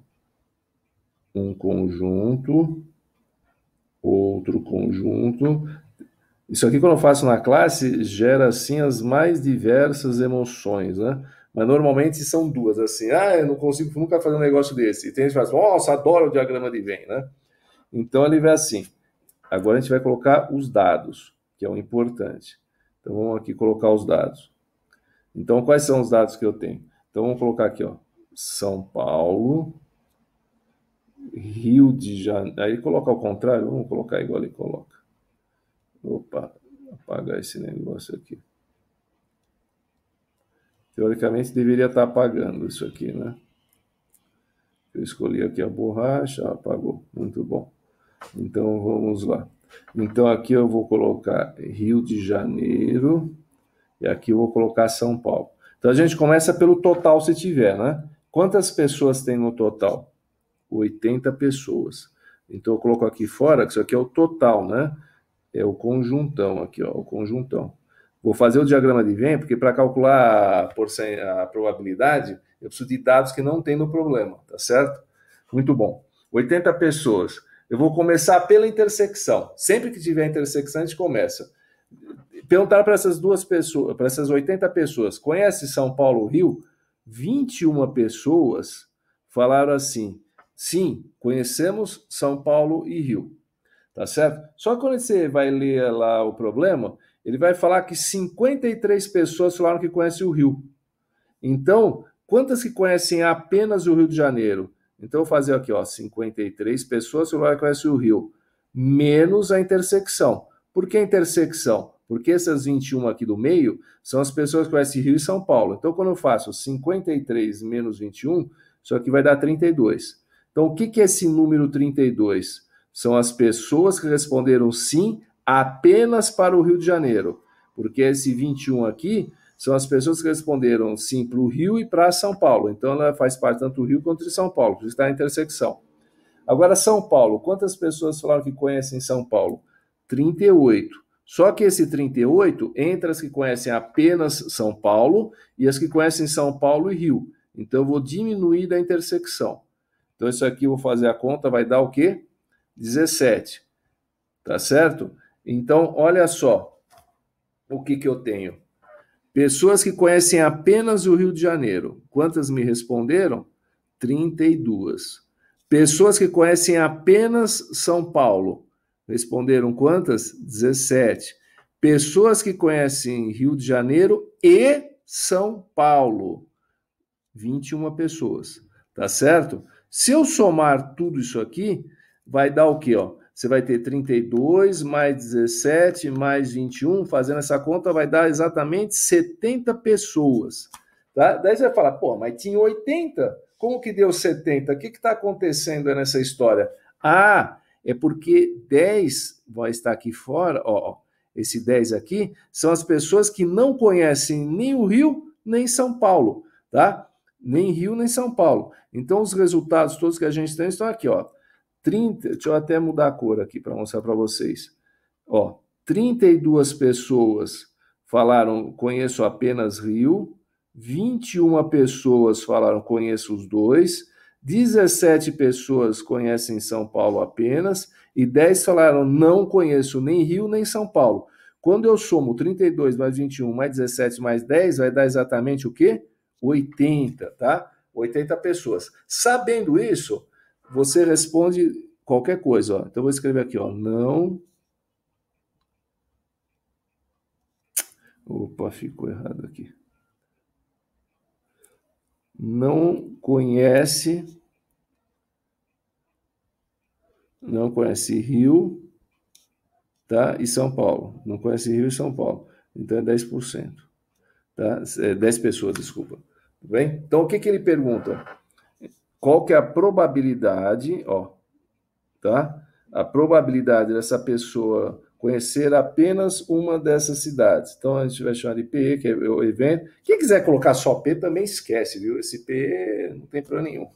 um conjunto, outro conjunto. Isso aqui, quando eu faço na classe, gera assim as mais diversas emoções, né? Mas normalmente são duas, assim, eu não consigo nunca fazer um negócio desse. E tem gente que fala, nossa, adoro o diagrama de Venn, né? Então ele vai assim. Agora a gente vai colocar os dados, que é o importante. Então vamos aqui colocar os dados. Então quais são os dados que eu tenho? Então vamos colocar aqui, ó, São Paulo, Rio de Janeiro. Aí coloca ao contrário, vamos colocar igual ele coloca. Opa, apagar esse negócio aqui. Teoricamente deveria estar apagando isso aqui, né? Eu escolhi aqui a borracha, apagou. Muito bom. Então vamos lá. Então aqui eu vou colocar Rio de Janeiro e aqui eu vou colocar São Paulo. Então a gente começa pelo total se tiver, né? Quantas pessoas tem no total? 80 pessoas. Então eu coloco aqui fora, que isso aqui é o total, né? É o conjuntão aqui, ó, o conjuntão. Vou fazer o diagrama de Venn, porque para calcular a probabilidade, eu preciso de dados que não tem no problema, tá certo? Muito bom. 80 pessoas. Eu vou começar pela intersecção. Sempre que tiver intersecção, a gente começa. Perguntaram para essas duas pessoas, para essas 80 pessoas, conhece São Paulo, Rio? 21 pessoas falaram assim, sim, conhecemos São Paulo e Rio. Tá certo? Só que quando você vai ler lá o problema, ele vai falar que 53 pessoas falaram que conhecem o Rio. Então, quantas que conhecem apenas o Rio de Janeiro? Então, eu vou fazer aqui, ó, 53 pessoas falaram que conhecem o Rio, menos a intersecção. Por que a intersecção? Porque essas 21 aqui do meio são as pessoas que conhecem Rio e São Paulo. Então, quando eu faço 53 menos 21, isso aqui vai dar 32. Então, o que é esse número 32? São as pessoas que responderam sim apenas para o Rio de Janeiro. Porque esse 21 aqui são as pessoas que responderam sim para o Rio e para São Paulo. Então, ela faz parte tanto do Rio quanto de São Paulo, por isso está na intersecção. Agora, São Paulo, quantas pessoas falaram que conhecem São Paulo? 38. Só que esse 38, entre as que conhecem apenas São Paulo e as que conhecem São Paulo e Rio. Então, eu vou diminuir da intersecção. Então, isso aqui eu vou fazer a conta, vai dar o quê? 17. Tá certo? Então, olha só o que eu tenho. Pessoas que conhecem apenas o Rio de Janeiro. Quantas me responderam? 32. Pessoas que conhecem apenas São Paulo. Responderam quantas? 17. Pessoas que conhecem Rio de Janeiro e São Paulo. 21 pessoas. Tá certo? Se eu somar tudo isso aqui, vai dar o quê? Ó? Você vai ter 32 mais 17 mais 21, fazendo essa conta vai dar exatamente 70 pessoas. Tá? Daí você vai falar, pô, mas tinha 80? Como que deu 70? O que está acontecendo nessa história? Ah, é porque 10 vai estar aqui fora, ó, esse 10 aqui, são as pessoas que não conhecem nem o Rio, nem São Paulo, tá? Nem Rio, nem São Paulo. Então, os resultados todos que a gente tem estão aqui, ó. 30, deixa eu até mudar a cor aqui para mostrar para vocês. Ó, 32 pessoas falaram conheço apenas Rio, 21 pessoas falaram conheço os dois, 17 pessoas conhecem São Paulo apenas e 10 falaram não conheço nem Rio nem São Paulo. Quando eu somo 32 mais 21 mais 17 mais 10, vai dar exatamente o quê? 80, tá? 80 pessoas. Sabendo isso, você responde qualquer coisa, ó. Então, eu vou escrever aqui, ó. Não. Opa, ficou errado aqui. Não conhece Rio, tá? E São Paulo. Não conhece Rio e São Paulo. Então, é 10%. Tá? 10 pessoas, desculpa. Tudo bem? Então, o que ele pergunta? Qual que é a probabilidade, ó, tá? A probabilidade dessa pessoa conhecer apenas uma dessas cidades. Então, a gente vai chamar de PE, que é o evento. Quem quiser colocar só P também esquece, viu? Esse P não tem problema nenhum.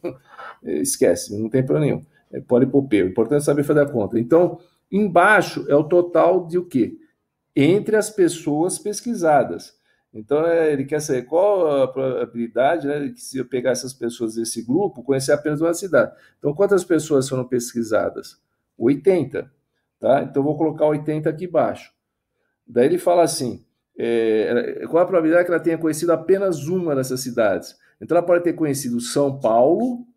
Esquece, não tem problema nenhum. Pode pôr P. O importante é saber fazer a conta. Então, embaixo é o total de o quê? Entre as pessoas pesquisadas. Então, ele quer saber qual a probabilidade, né, que se eu pegar essas pessoas desse grupo, conhecer apenas uma cidade. Então, quantas pessoas foram pesquisadas? 80. Tá? Então, vou colocar 80 aqui embaixo. Daí ele fala assim, qual a probabilidade que ela tenha conhecido apenas uma dessas cidades? Então, ela pode ter conhecido São Paulo,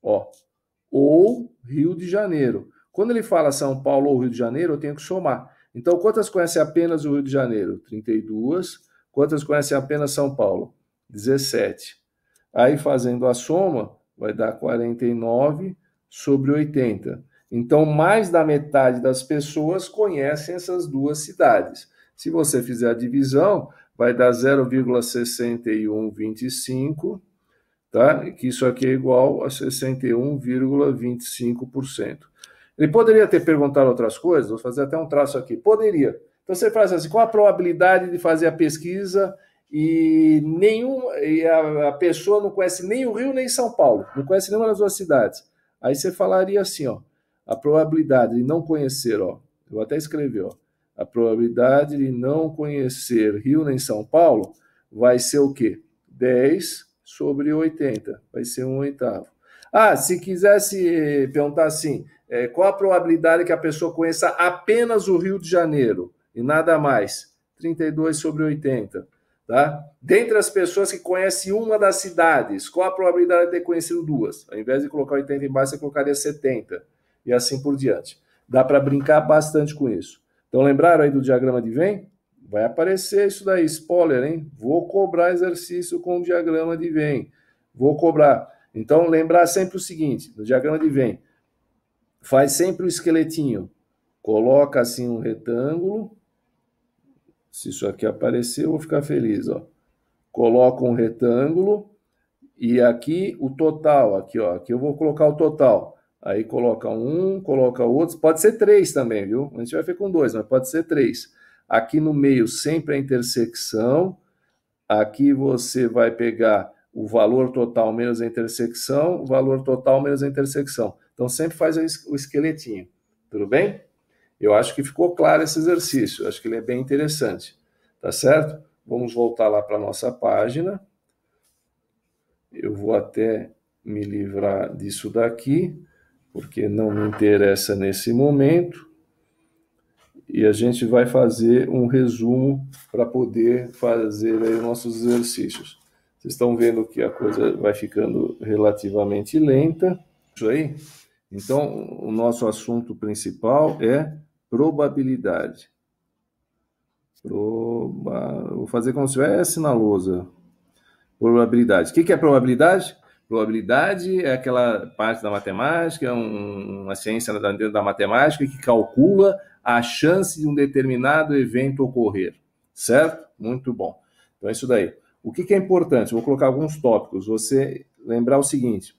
ó, ou Rio de Janeiro. Quando ele fala São Paulo ou Rio de Janeiro, eu tenho que somar. Então, quantas conhecem apenas o Rio de Janeiro? 32. Quantas conhecem apenas São Paulo? 17. Aí, fazendo a soma, vai dar 49 sobre 80. Então, mais da metade das pessoas conhecem essas duas cidades. Se você fizer a divisão, vai dar 0,6125, tá? Que isso aqui é igual a 61,25%. Ele poderia ter perguntado outras coisas, vou fazer até um traço aqui. Poderia. Então você faz assim, qual a probabilidade de fazer a pesquisa e a pessoa não conhece nem o Rio nem São Paulo, não conhece nenhuma das duas cidades. Aí você falaria assim, ó, a probabilidade de não conhecer, ó, eu vou até escrever, ó, a probabilidade de não conhecer Rio nem São Paulo vai ser o quê? 10 sobre 80, vai ser 1/8. Ah, se quisesse perguntar assim, qual a probabilidade que a pessoa conheça apenas o Rio de Janeiro e nada mais? 32 sobre 80. Tá? Dentre as pessoas que conhecem uma das cidades, qual a probabilidade de ter conhecido duas? Ao invés de colocar 80 embaixo, você colocaria 70. E assim por diante. Dá para brincar bastante com isso. Então, lembraram aí do diagrama de Venn? Vai aparecer isso daí, spoiler, hein? Vou cobrar exercício com o diagrama de Venn. Vou cobrar. Então, lembrar sempre o seguinte, no diagrama de Venn, faz sempre o esqueletinho. Coloca assim um retângulo. Se isso aqui aparecer, eu vou ficar feliz, ó. Coloca um retângulo e aqui o total, aqui, ó. Aqui eu vou colocar o total. Aí coloca um, coloca outro. Pode ser 3 também, viu? A gente vai ver com 2, mas pode ser 3. Aqui no meio sempre a intersecção. Aqui você vai pegar o valor total menos a intersecção, o valor total menos a intersecção. Então, sempre faz o esqueletinho. Tudo bem? Eu acho que ficou claro esse exercício. Acho que ele é bem interessante. Tá certo? Vamos voltar lá para a nossa página. Eu vou até me livrar disso daqui, porque não me interessa nesse momento. E a gente vai fazer um resumo para poder fazer aí os nossos exercícios. Vocês estão vendo que a coisa vai ficando relativamente lenta. Isso aí? Então, o nosso assunto principal é probabilidade. Vou fazer como se tivesse na lousa. Probabilidade. O que é probabilidade? Probabilidade é aquela parte da matemática, uma ciência dentro da matemática que calcula a chance de um determinado evento ocorrer. Certo? Muito bom. Então é isso daí. O que é importante? Vou colocar alguns tópicos. Você lembrar o seguinte: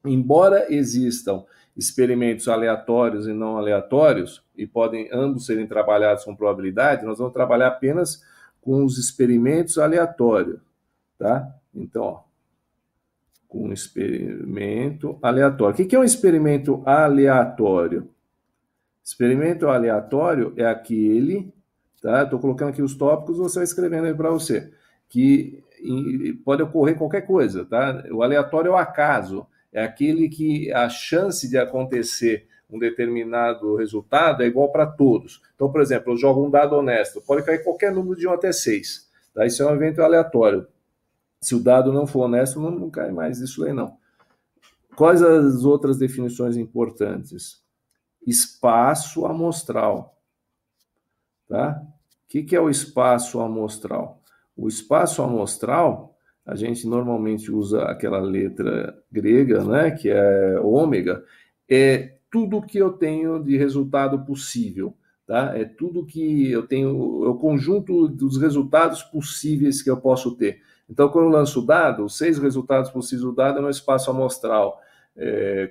embora existam experimentos aleatórios e não aleatórios, e podem ambos serem trabalhados com probabilidade, nós vamos trabalhar apenas com os experimentos aleatórios. Tá? Então, ó, com um experimento aleatório. O que é um experimento aleatório? Experimento aleatório é aquele, tá? Estou colocando aqui os tópicos, você vai escrevendo aí para você, que pode ocorrer qualquer coisa, tá? O aleatório é o acaso, é aquele que a chance de acontecer um determinado resultado é igual para todos. Então, por exemplo, eu jogo um dado honesto, pode cair qualquer número de 1 até 6, tá? Isso é um evento aleatório. Se o dado não for honesto, não cai mais isso aí, não. Quais as outras definições importantes? Espaço amostral. Tá? O que é o espaço amostral? O espaço amostral, a gente normalmente usa aquela letra grega, né, que é ômega, é tudo que eu tenho de resultado possível. Tá? É tudo que eu tenho, é o conjunto dos resultados possíveis que eu posso ter. Então, quando eu lanço o dado, os 6 resultados possíveis do dado é no espaço amostral.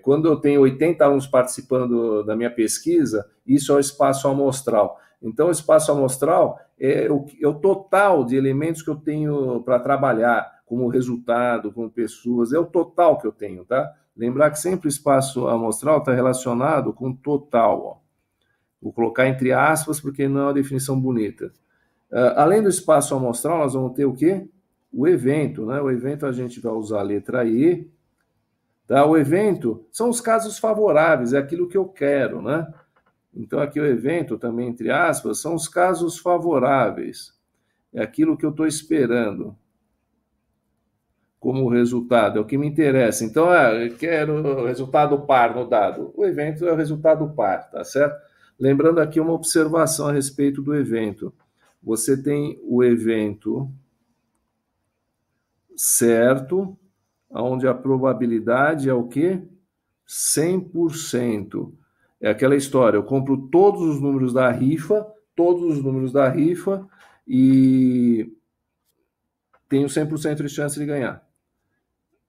Quando eu tenho 80 alunos participando da minha pesquisa, isso é o espaço amostral. Então, o espaço amostral é o total de elementos que eu tenho para trabalhar, como resultado, como pessoas, é o total que eu tenho, tá? Lembrar que sempre o espaço amostral está relacionado com o total, ó. Vou colocar entre aspas, porque não é uma definição bonita. Além do espaço amostral, nós vamos ter o quê? O evento, né? O evento a gente vai usar a letra E. Tá? O evento são os casos favoráveis, é aquilo que eu quero, né? Então, aqui o evento, também entre aspas, são os casos favoráveis. É aquilo que eu estou esperando como resultado, é o que me interessa. Então, eu quero o resultado par no dado. O evento é o resultado par, tá certo? Lembrando aqui uma observação a respeito do evento. Você tem o evento certo, onde a probabilidade é o quê? 100%. É aquela história, eu compro todos os números da rifa, e tenho 100% de chance de ganhar.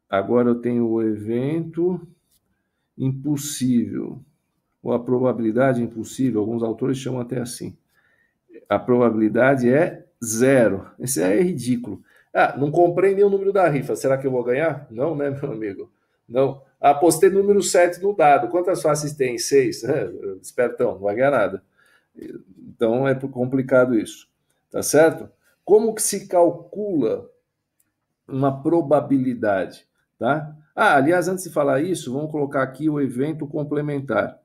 Agora eu tenho o evento impossível, ou a probabilidade impossível, alguns autores chamam até assim. A probabilidade é 0. Esse é ridículo. Não comprei nenhum número da rifa, será que eu vou ganhar? Não, né, meu amigo? Não. Apostei no número 7 no dado. Quantas faces tem? 6. Espertão, não vai ganhar nada. Então é complicado isso. Tá certo? Como que se calcula uma probabilidade? Tá? Aliás, antes de falar isso, vamos colocar aqui o evento complementar.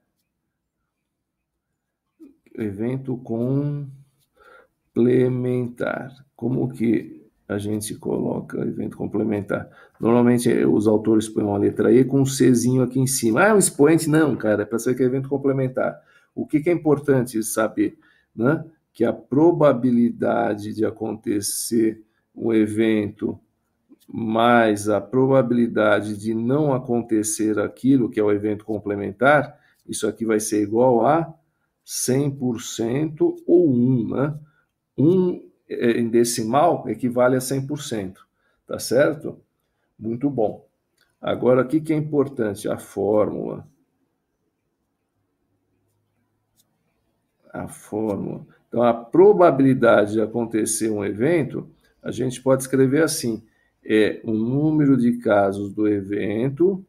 Evento complementar. Como que a gente coloca evento complementar? Normalmente os autores põem uma letra E com um Czinho aqui em cima. É um expoente? Não, cara, é para saber que é evento complementar. O que é importante saber? Né? Que a probabilidade de acontecer um evento mais a probabilidade de não acontecer aquilo, que é o evento complementar, isso aqui vai ser igual a 100% ou 1, né? 1 em decimal equivale a 100%, tá certo? Muito bom. Agora, o que é importante? A fórmula. A fórmula. Então, a probabilidade de acontecer um evento, a gente pode escrever assim, é o número de casos do evento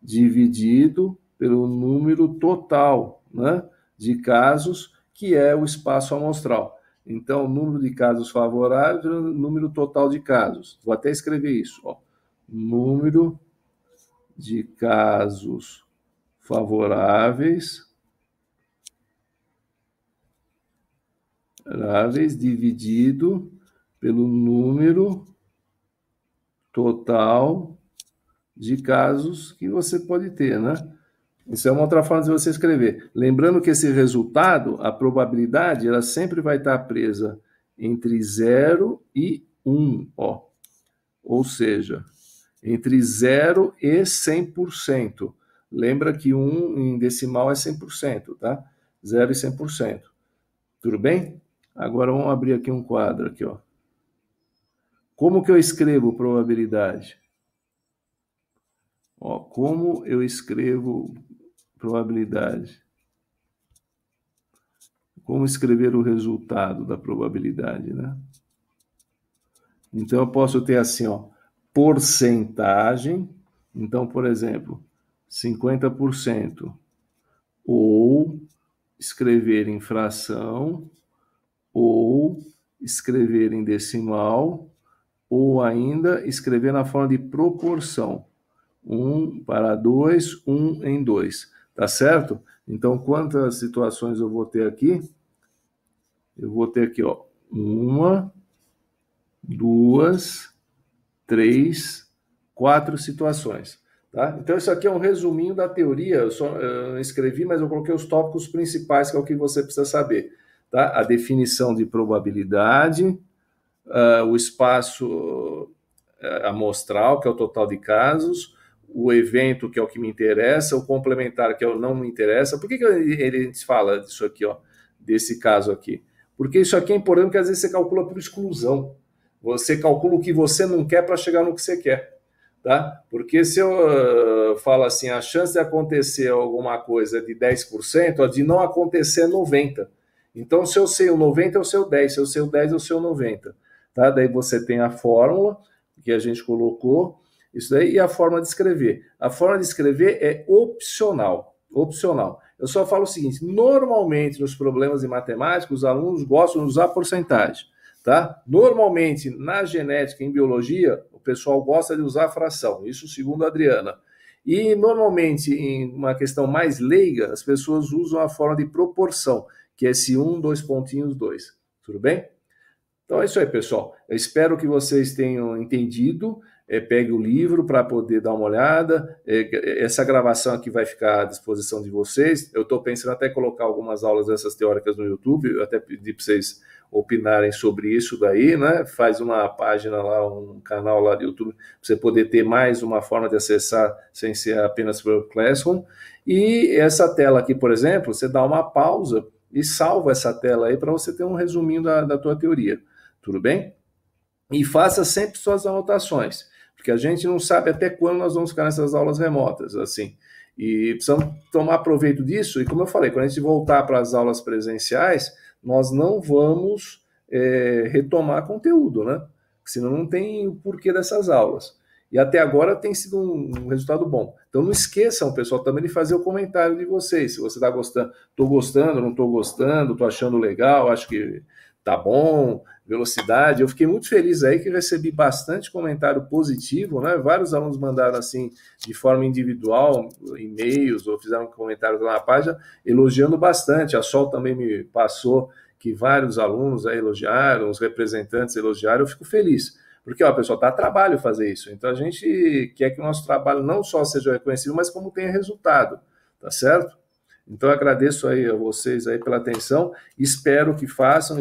dividido pelo número total, né, de casos, que é o espaço amostral. Então, o número de casos favoráveis é o número total de casos. Vou até escrever isso, ó. Número de casos favoráveis dividido pelo número total de casos que você pode ter, né? Isso é uma outra forma de você escrever. Lembrando que esse resultado, a probabilidade, ela sempre vai estar presa entre 0 e 1, ó. Ou seja, entre 0 e 100%. Lembra que 1 em decimal é 100%, tá? 0 e 100%. Tudo bem? Agora vamos abrir aqui um quadro aqui, ó. Como que eu escrevo probabilidade? Ó, como eu escrevo probabilidade? Como escrever o resultado da probabilidade, né? Então eu posso ter assim, ó, porcentagem. Então, por exemplo, 50%. Ou escrever em fração, ou escrever em decimal, ou ainda escrever na forma de proporção. 1 para 2, 1 em 2. Tá certo? Então, quantas situações eu vou ter aqui? Eu vou ter aqui, ó, 1, 2, 3, 4 situações. Tá? Então, isso aqui é um resuminho da teoria. Eu escrevi, mas eu coloquei os tópicos principais, que é o que você precisa saber. Tá? A definição de probabilidade, o espaço amostral, que é o total de casos, o evento, que é o que me interessa, o complementar, que é o não me interessa. Por que ele fala disso aqui, ó, desse caso aqui? Porque isso aqui é importante, porque às vezes você calcula por exclusão. Você calcula o que você não quer para chegar no que você quer. Tá? Porque se eu falo assim, a chance de acontecer alguma coisa é de 10%, de não acontecer é 90%. Então, se eu sei o 90%, eu sei o 10%. Se eu sei o 10%, eu sei o 90%. Tá? Daí você tem a fórmula que a gente colocou, isso daí, e a forma de escrever. A forma de escrever é opcional. Opcional. Eu só falo o seguinte, normalmente nos problemas de matemática, os alunos gostam de usar porcentagem. Tá? Normalmente, na genética, em biologia, o pessoal gosta de usar fração, isso segundo a Adriana. E, normalmente, em uma questão mais leiga, as pessoas usam a forma de proporção, que é esse 1, 2 pontinhos, 2. Tudo bem? Então é isso aí, pessoal. Eu espero que vocês tenham entendido. Pegue o livro para poder dar uma olhada. Essa gravação aqui vai ficar à disposição de vocês. Eu estou pensando até colocar algumas aulas dessas teóricas no YouTube. Eu até pedi para vocês opinarem sobre isso daí, né? Faz uma página lá, um canal lá do YouTube, para você poder ter mais uma forma de acessar sem ser apenas pelo Classroom. E essa tela aqui, por exemplo, você dá uma pausa e salva essa tela aí para você ter um resuminho da tua teoria. Tudo bem? E faça sempre suas anotações, porque a gente não sabe até quando nós vamos ficar nessas aulas remotas, assim. E precisamos tomar proveito disso. E como eu falei, quando a gente voltar para as aulas presenciais, nós não vamos retomar conteúdo, né? Senão não tem o porquê dessas aulas. E até agora tem sido um resultado bom. Então não esqueçam, pessoal, também de fazer o comentário de vocês. Se você está gostando, estou gostando, não estou gostando, estou achando legal, acho que tá bom, velocidade. Eu fiquei muito feliz aí que recebi bastante comentário positivo, né? Vários alunos mandaram assim de forma individual, e-mails ou fizeram comentários lá na página, elogiando bastante. A Sol também me passou que vários alunos aí elogiaram, os representantes elogiaram. Eu fico feliz. Porque, ó, pessoal, dá trabalho fazer isso. Então, a gente quer que o nosso trabalho não só seja reconhecido, mas como tenha resultado, tá certo? Então, eu agradeço aí a vocês aí pela atenção. Espero que façam,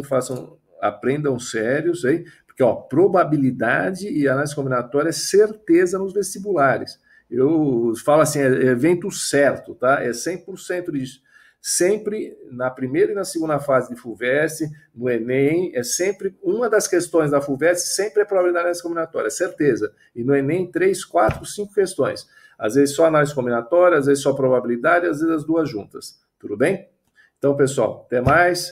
aprendam sérios aí, porque, ó, probabilidade e análise combinatória é certeza nos vestibulares. Eu falo assim, é evento certo, tá? É 100% disso. Sempre na primeira e na segunda fase de FUVEST, no Enem, é sempre uma das questões da FUVEST, sempre é probabilidade de análise combinatória, certeza. E no Enem, 3, 4, 5 questões. Às vezes só análise combinatória, às vezes só probabilidade, às vezes as duas juntas. Tudo bem? Então, pessoal, até mais.